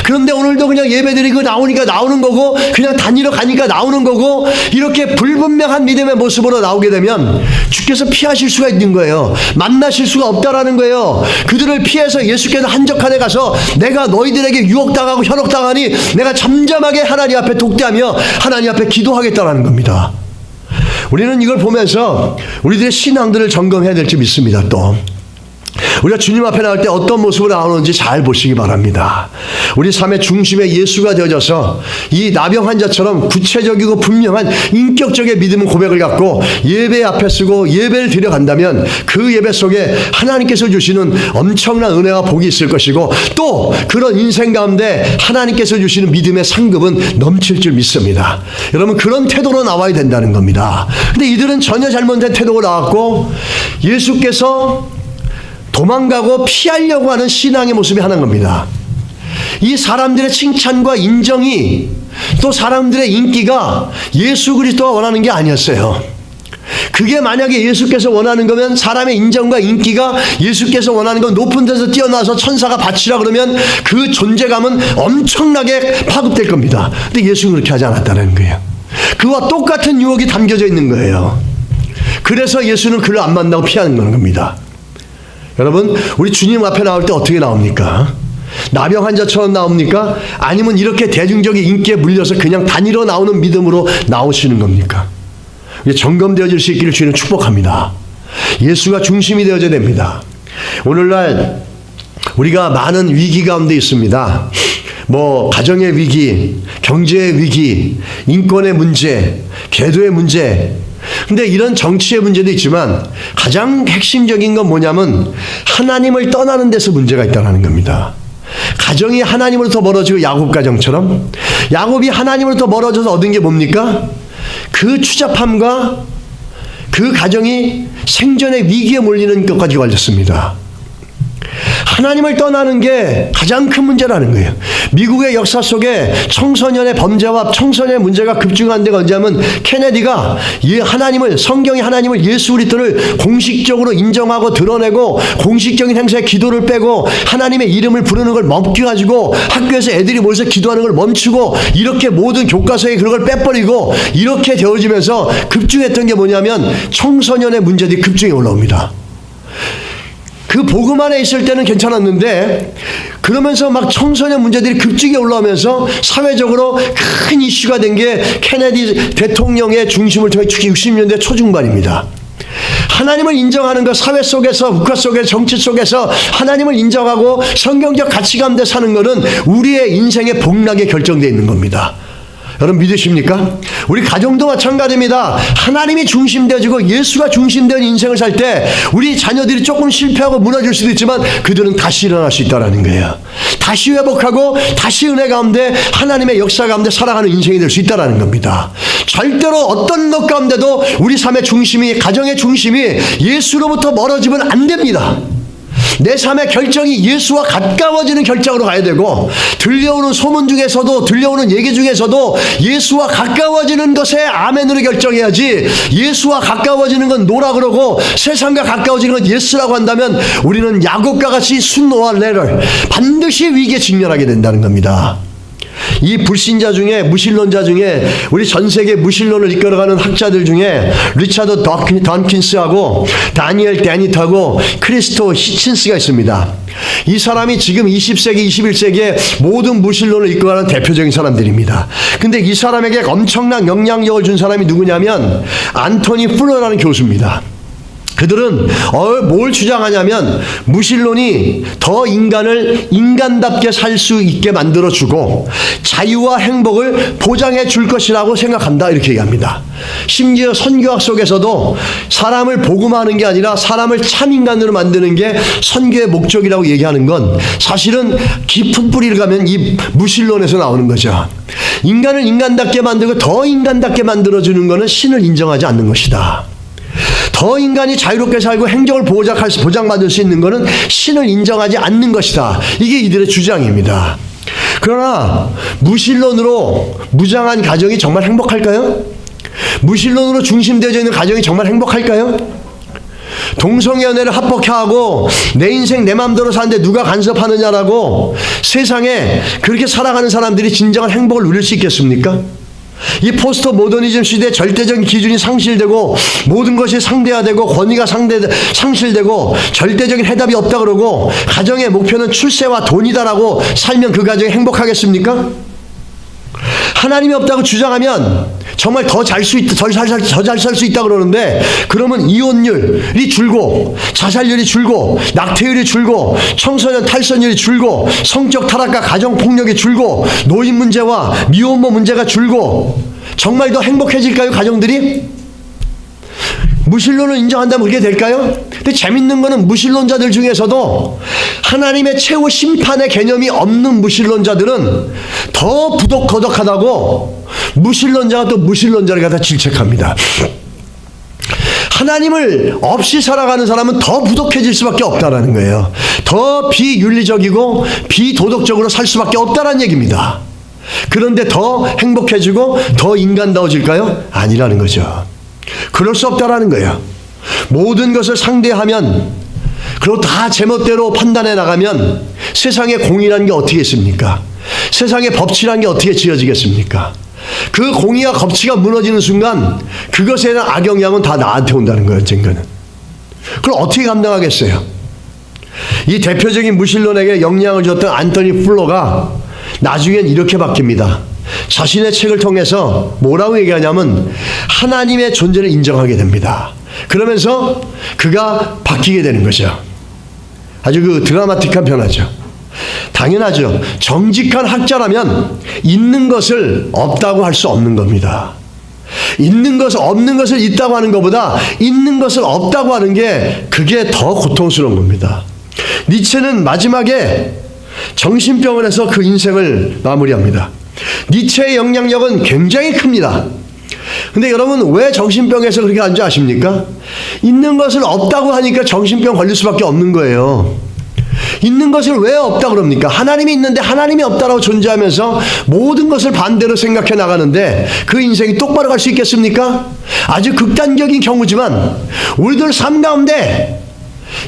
Speaker 1: 그런데 오늘도 그냥 예배 드리고 나오니까 나오는 거고, 그냥 다니러 가니까 나오는 거고, 이렇게 불분명한 믿음의 모습으로 나오게 되면 주께서 피하실 수가 있는 거예요. 만나실 수가 없다라는 거예요. 그들을 피해서 예수께서 한적한 데 가서 내가 너희들에게 유혹당하고 현혹당하니 내가 잠잠하게 하나님 앞에 독대하며 하나님 앞에 기도하겠다라는 겁니다. 우리는 이걸 보면서 우리들의 신앙들을 점검해야 될지 믿습니다. 또 우리가 주님 앞에 나올 때 어떤 모습으로 나오는지 잘 보시기 바랍니다. 우리 삶의 중심에 예수가 되어져서 이 나병 환자처럼 구체적이고 분명한 인격적인 믿음의 고백을 갖고 예배 앞에 쓰고 예배를 드려간다면 그 예배 속에 하나님께서 주시는 엄청난 은혜와 복이 있을 것이고, 또 그런 인생 가운데 하나님께서 주시는 믿음의 상급은 넘칠 줄 믿습니다. 여러분, 그런 태도로 나와야 된다는 겁니다. 근데 이들은 전혀 잘못된 태도로 나왔고 예수께서 도망가고 피하려고 하는 신앙의 모습이 하나인 겁니다. 이 사람들의 칭찬과 인정이, 또 사람들의 인기가 예수 그리스도가 원하는 게 아니었어요. 그게 만약에 예수께서 원하는 거면 사람의 인정과 인기가 예수께서 원하는 건 높은 데서 뛰어나서 천사가 바치라 그러면 그 존재감은 엄청나게 파급될 겁니다. 근데 예수는 그렇게 하지 않았다는 거예요. 그와 똑같은 유혹이 담겨져 있는 거예요. 그래서 예수는 그를 안 만나고 피하는 겁니다. 여러분, 우리 주님 앞에 나올 때 어떻게 나옵니까? 나병 환자처럼 나옵니까? 아니면 이렇게 대중적인 인기에 물려서 그냥 다니러 나오는 믿음으로 나오시는 겁니까? 점검되어질 수 있기를 주님은 축복합니다. 예수가 중심이 되어져야 됩니다. 오늘날 우리가 많은 위기 가운데 있습니다. 가정의 위기, 경제의 위기, 인권의 문제, 계도의 문제. 근데 이런 정치의 문제도 있지만 가장 핵심적인 건 뭐냐면 하나님을 떠나는 데서 문제가 있다는 겁니다. 가정이 하나님으로부터 멀어지고 야곱 가정처럼 야곱이 하나님으로부터 멀어져서 얻은 게 뭡니까? 그 추잡함과 그 가정이 생존의 위기에 몰리는 것까지 걸렸습니다. 하나님을 떠나는 게 가장 큰 문제라는 거예요. 미국의 역사 속에 청소년의 범죄와 청소년의 문제가 급증한 데가 언제냐면 케네디가 성경의 하나님을 예수 그리스도를 공식적으로 인정하고 드러내고 공식적인 행사에 기도를 빼고 하나님의 이름을 부르는 걸 멈춰가지고 학교에서 애들이 모여서 기도하는 걸 멈추고 이렇게 모든 교과서에 그런 걸 빼버리고 이렇게 되어지면서 급증했던 게 뭐냐면 청소년의 문제들이 급증해 올라옵니다. 그 복음 안에 있을 때는 괜찮았는데 그러면서 막 청소년 문제들이 급증해 올라오면서 사회적으로 큰 이슈가 된 게 케네디 대통령의 중심을 통해 특히 60년대 초중반입니다. 하나님을 인정하는 것, 사회 속에서, 국가 속에서, 정치 속에서 하나님을 인정하고 성경적 가치관대 사는 것은 우리의 인생의 복락에 결정되어 있는 겁니다. 여러분 믿으십니까? 우리 가정도 마찬가지입니다. 하나님이 중심되어지고 예수가 중심된 인생을 살 때 우리 자녀들이 조금 실패하고 무너질 수도 있지만 그들은 다시 일어날 수 있다는 거예요. 다시 회복하고 다시 은혜 가운데 하나님의 역사 가운데 살아가는 인생이 될 수 있다는 겁니다. 절대로 어떤 것 가운데도 우리 삶의 중심이, 가정의 중심이 예수로부터 멀어지면 안 됩니다. 내 삶의 결정이 예수와 가까워지는 결정으로 가야 되고 들려오는 소문 중에서도 들려오는 얘기 중에서도 예수와 가까워지는 것에 아멘으로 결정해야지 예수와 가까워지는 건 노라 그러고 세상과 가까워지는 건 예스라고 한다면 우리는 야곱과 같이 순노와 레를 반드시 위기에 직면하게 된다는 겁니다. 이 불신자 중에 무신론자 중에 우리 전 세계 무신론을 이끌어가는 학자들 중에 리차드 던킨스하고 다니엘 데니트하고 크리스토 히친스가 있습니다. 이 사람이 지금 20세기 21세기의 모든 무신론을 이끌어가는 대표적인 사람들입니다. 근데 이 사람에게 엄청난 영향력을 준 사람이 누구냐면 안토니 플러라는 교수입니다. 그들은 뭘 주장하냐면 무신론이 더 인간을 인간답게 살 수 있게 만들어주고 자유와 행복을 보장해 줄 것이라고 생각한다 이렇게 얘기합니다. 심지어 선교학 속에서도 사람을 복음하는 게 아니라 사람을 참 인간으로 만드는 게 선교의 목적이라고 얘기하는 건 사실은 깊은 뿌리를 가면 이 무신론에서 나오는 거죠. 인간을 인간답게 만들고 더 인간답게 만들어주는 것은 신을 인정하지 않는 것이다. 더 인간이 자유롭게 살고 행복을 보장받을 수 있는 것은 신을 인정하지 않는 것이다. 이게 이들의 주장입니다. 그러나 무신론으로 무장한 가정이 정말 행복할까요? 무신론으로 중심되어져 있는 가정이 정말 행복할까요? 동성연애를 합법화하고 내 인생 내 마음대로 사는데 누가 간섭하느냐라고 세상에 그렇게 살아가는 사람들이 진정한 행복을 누릴 수 있겠습니까? 이 포스트 모더니즘 시대에 절대적인 기준이 상실되고 모든 것이 상대화되고 권위가 상실되고 절대적인 해답이 없다 그러고 가정의 목표는 출세와 돈이다라고 살면 그 가정이 행복하겠습니까? 하나님이 없다고 주장하면 정말 더 잘 살 수 있다 그러는데 그러면 이혼율이 줄고 자살률이 줄고 낙태율이 줄고 청소년 탈선율이 줄고 성적 타락과 가정폭력이 줄고 노인 문제와 미혼모 문제가 줄고 정말 더 행복해질까요 가정들이? 무신론을 인정한다면 그렇게 될까요? 근데 재밌는 거는 무신론자들 중에서도 하나님의 최후 심판의 개념이 없는 무신론자들은 더 부덕거덕하다고 무신론자가 또 무신론자를 갖다 질책합니다. 하나님을 없이 살아가는 사람은 더 부족해질 수밖에 없다는 거예요. 더 비윤리적이고 비도덕적으로 살 수밖에 없다는 얘기입니다. 그런데 더 행복해지고 더 인간다워질까요? 아니라는 거죠. 그럴 수 없다라는 거예요. 모든 것을 상대하면, 그리고 다 제멋대로 판단해 나가면 세상에 공의라는 게 어떻게 있습니까? 세상에 법치라는 게 어떻게 지어지겠습니까? 그 공의와 법치가 무너지는 순간 그것에 대한 악영향은 다 나한테 온다는 거예요. 언젠가는. 그걸 어떻게 감당하겠어요? 이 대표적인 무신론에게 영향을 줬던 안토니 플로가 나중엔 이렇게 바뀝니다. 자신의 책을 통해서 뭐라고 얘기하냐면 하나님의 존재를 인정하게 됩니다. 그러면서 그가 바뀌게 되는 거죠. 아주 그 드라마틱한 변화죠. 당연하죠. 정직한 학자라면 있는 것을 없다고 할 수 없는 겁니다. 있는 것을, 없는 것을 있다고 하는 것보다 있는 것을 없다고 하는 게 그게 더 고통스러운 겁니다. 니체는 마지막에 정신병을 해서 그 인생을 마무리합니다. 니체의 영향력은 굉장히 큽니다. 근데 여러분 왜 정신병에서 그렇게 하는 줄 아십니까? 있는 것을 없다고 하니까 정신병 걸릴 수밖에 없는 거예요. 있는 것을 왜 없다 그럽니까? 하나님이 있는데 하나님이 없다라고 존재하면서 모든 것을 반대로 생각해 나가는데 그 인생이 똑바로 갈 수 있겠습니까? 아주 극단적인 경우지만 우리들 삶 가운데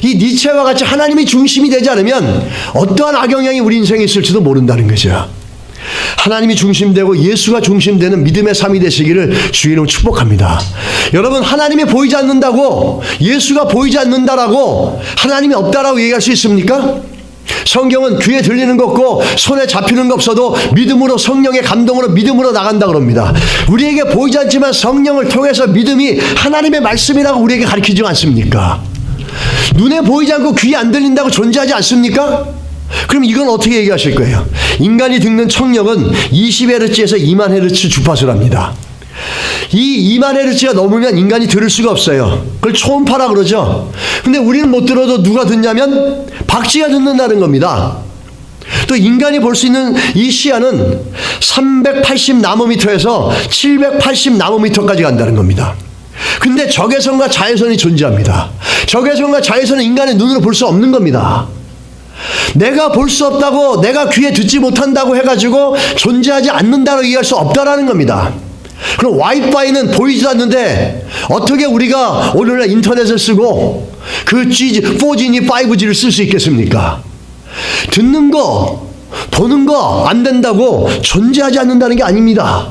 Speaker 1: 이 니체와 같이 하나님이 중심이 되지 않으면 어떠한 악영향이 우리 인생에 있을지도 모른다는 거죠. 하나님이 중심되고 예수가 중심되는 믿음의 삶이 되시기를 주의 이름으로 축복합니다. 여러분 하나님이 보이지 않는다고, 예수가 보이지 않는다라고 하나님이 없다라고 얘기할 수 있습니까? 성경은 귀에 들리는 것 없고 손에 잡히는 것 없어도 믿음으로, 성령의 감동으로 믿음으로 나간다 그럽니다. 우리에게 보이지 않지만 성령을 통해서 믿음이 하나님의 말씀이라고 우리에게 가르치지 않습니까? 눈에 보이지 않고 귀에 안 들린다고 존재하지 않습니까? 그럼 이건 어떻게 얘기하실 거예요? 인간이 듣는 청력은 20Hz에서 20,000Hz 주파수랍니다. 이 20,000Hz가 넘으면 인간이 들을 수가 없어요. 그걸 초음파라 그러죠. 근데 우리는 못 들어도 누가 듣냐면 박쥐가 듣는다는 겁니다. 또 인간이 볼 수 있는 이 시야는 380나노미터에서 780나노미터까지 간다는 겁니다. 근데 적외선과 자외선이 존재합니다. 적외선과 자외선은 인간의 눈으로 볼 수 없는 겁니다. 내가 볼 수 없다고, 내가 귀에 듣지 못한다고 해가지고 존재하지 않는다고 얘기할 수 없다라는 겁니다. 그럼 와이파이는 보이지도 않는데 어떻게 우리가 오늘날 인터넷을 쓰고 그 4G니 5G를 쓸 수 있겠습니까? 듣는 거, 보는 거 안 된다고 존재하지 않는다는 게 아닙니다.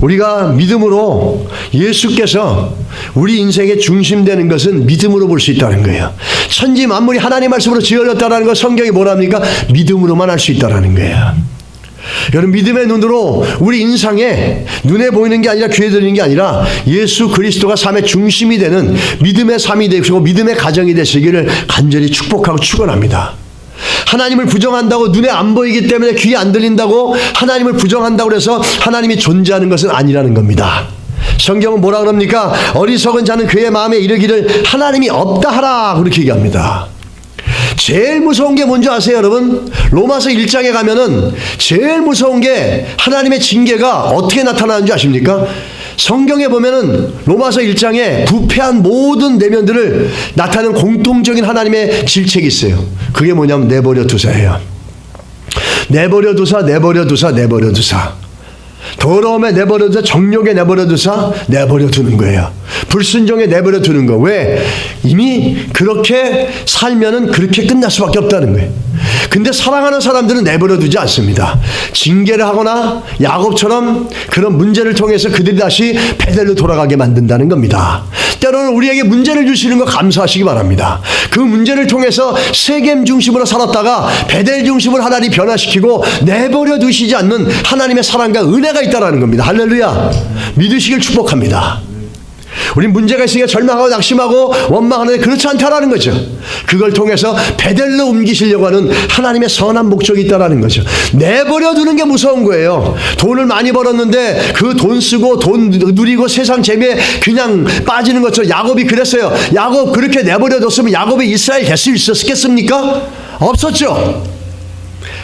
Speaker 1: 우리가 믿음으로 예수께서 우리 인생의 중심되는 것은 믿음으로 볼 수 있다는 거예요. 천지 만물이 하나님 말씀으로 지어졌다는 거 성경이 뭐랍니까? 믿음으로만 할 수 있다는 거예요. 여러분 믿음의 눈으로 우리 인상에 눈에 보이는 게 아니라 귀에 들리는 게 아니라 예수 그리스도가 삶의 중심이 되는 믿음의 삶이 되시고 믿음의 가정이 되시기를 간절히 축복하고 축원합니다. 하나님을 부정한다고 눈에 안 보이기 때문에 귀에 안 들린다고 하나님을 부정한다고 해서 하나님이 존재하는 것은 아니라는 겁니다. 성경은 뭐라 그럽니까? 어리석은 자는 그의 마음에 이르기를 하나님이 없다 하라 그렇게 얘기합니다. 제일 무서운 게 뭔지 아세요 여러분? 로마서 1장에 가면은 제일 무서운 게 하나님의 징계가 어떻게 나타나는 줄 아십니까? 성경에 보면은 로마서 1장에 부패한 모든 내면들을 나타내는 공통적인 하나님의 질책이 있어요. 그게 뭐냐면 내버려 두사예요. 내버려 두사, 내버려 두사, 내버려 두사. 더러움에 내버려 두사, 정욕에 내버려 두사, 내버려 두는 거예요. 불순종에 내버려 두는 거. 왜? 이미 그렇게 살면은 그렇게 끝날 수밖에 없다는 거예요. 근데 사랑하는 사람들은 내버려 두지 않습니다. 징계를 하거나 야곱처럼 그런 문제를 통해서 그들이 다시 베델로 돌아가게 만든다는 겁니다. 때로는 우리에게 문제를 주시는 거 감사하시기 바랍니다. 그 문제를 통해서 세겜 중심으로 살았다가 베델 중심으로 하나님 변화시키고 내버려 두시지 않는 하나님의 사랑과 은혜가 있다는 겁니다. 할렐루야. 믿으시길 축복합니다. 우린 문제가 있으니까 절망하고 낙심하고 원망하는데 그렇지 않다라는 거죠. 그걸 통해서 베델로 옮기시려고 하는 하나님의 선한 목적이 있다라는 거죠. 내버려 두는 게 무서운 거예요. 돈을 많이 벌었는데 그 돈 쓰고 돈 누리고 세상 재미에 그냥 빠지는 것처럼 야곱이 그랬어요. 야곱 그렇게 내버려 뒀으면 야곱이 이스라엘 될 수 있었겠습니까? 없었죠.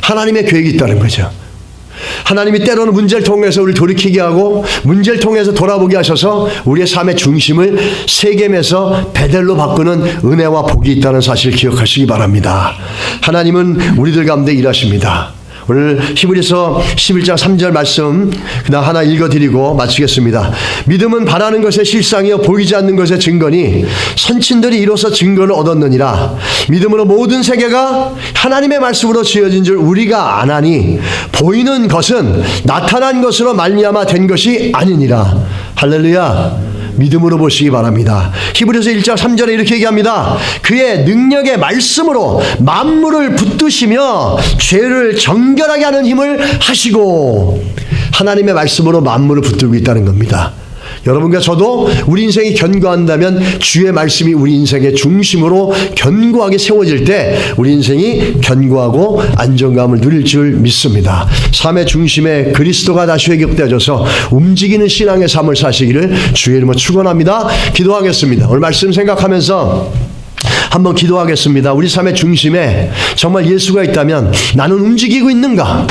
Speaker 1: 하나님의 계획이 있다는 거죠. 하나님이 때로는 문제를 통해서 우리를 돌이키게 하고 문제를 통해서 돌아보게 하셔서 우리의 삶의 중심을 세겜에서 베델로 바꾸는 은혜와 복이 있다는 사실을 기억하시기 바랍니다. 하나님은 우리들 가운데 일하십니다. 오늘 히브리서 11장 3절 말씀 그냥 하나 읽어드리고 마치겠습니다. 믿음은 바라는 것의 실상이요 보이지 않는 것의 증거니 선친들이 이로써 증거를 얻었느니라. 믿음으로 모든 세계가 하나님의 말씀으로 지어진 줄 우리가 아나니 보이는 것은 나타난 것으로 말미암아 된 것이 아니니라. 할렐루야. 믿음으로 보시기 바랍니다. 히브리서 1장 3절에 이렇게 얘기합니다. 그의 능력의 말씀으로 만물을 붙드시며 죄를 정결하게 하는 힘을 하시고, 하나님의 말씀으로 만물을 붙들고 있다는 겁니다. 여러분과 저도 우리 인생이 견고한다면 주의 말씀이 우리 인생의 중심으로 견고하게 세워질 때 우리 인생이 견고하고 안정감을 누릴 줄 믿습니다. 삶의 중심에 그리스도가 다시 회복되어져서 움직이는 신앙의 삶을 사시기를 주의 이름으로 축원합니다. 기도하겠습니다. 오늘 말씀 생각하면서 한번 기도하겠습니다. 우리 삶의 중심에 정말 예수가 있다면 나는 움직이고 있는가?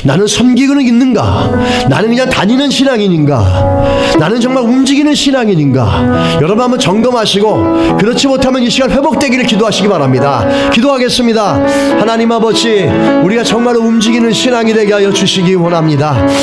Speaker 1: 나는 섬기고는 있는가? 나는 그냥 다니는 신앙인인가? 나는 정말 움직이는 신앙인인가? 여러분 한번 점검하시고 그렇지 못하면 이 시간 회복되기를 기도하시기 바랍니다. 기도하겠습니다. 하나님 아버지, 우리가 정말 움직이는 신앙이 되게 하여 주시기 원합니다.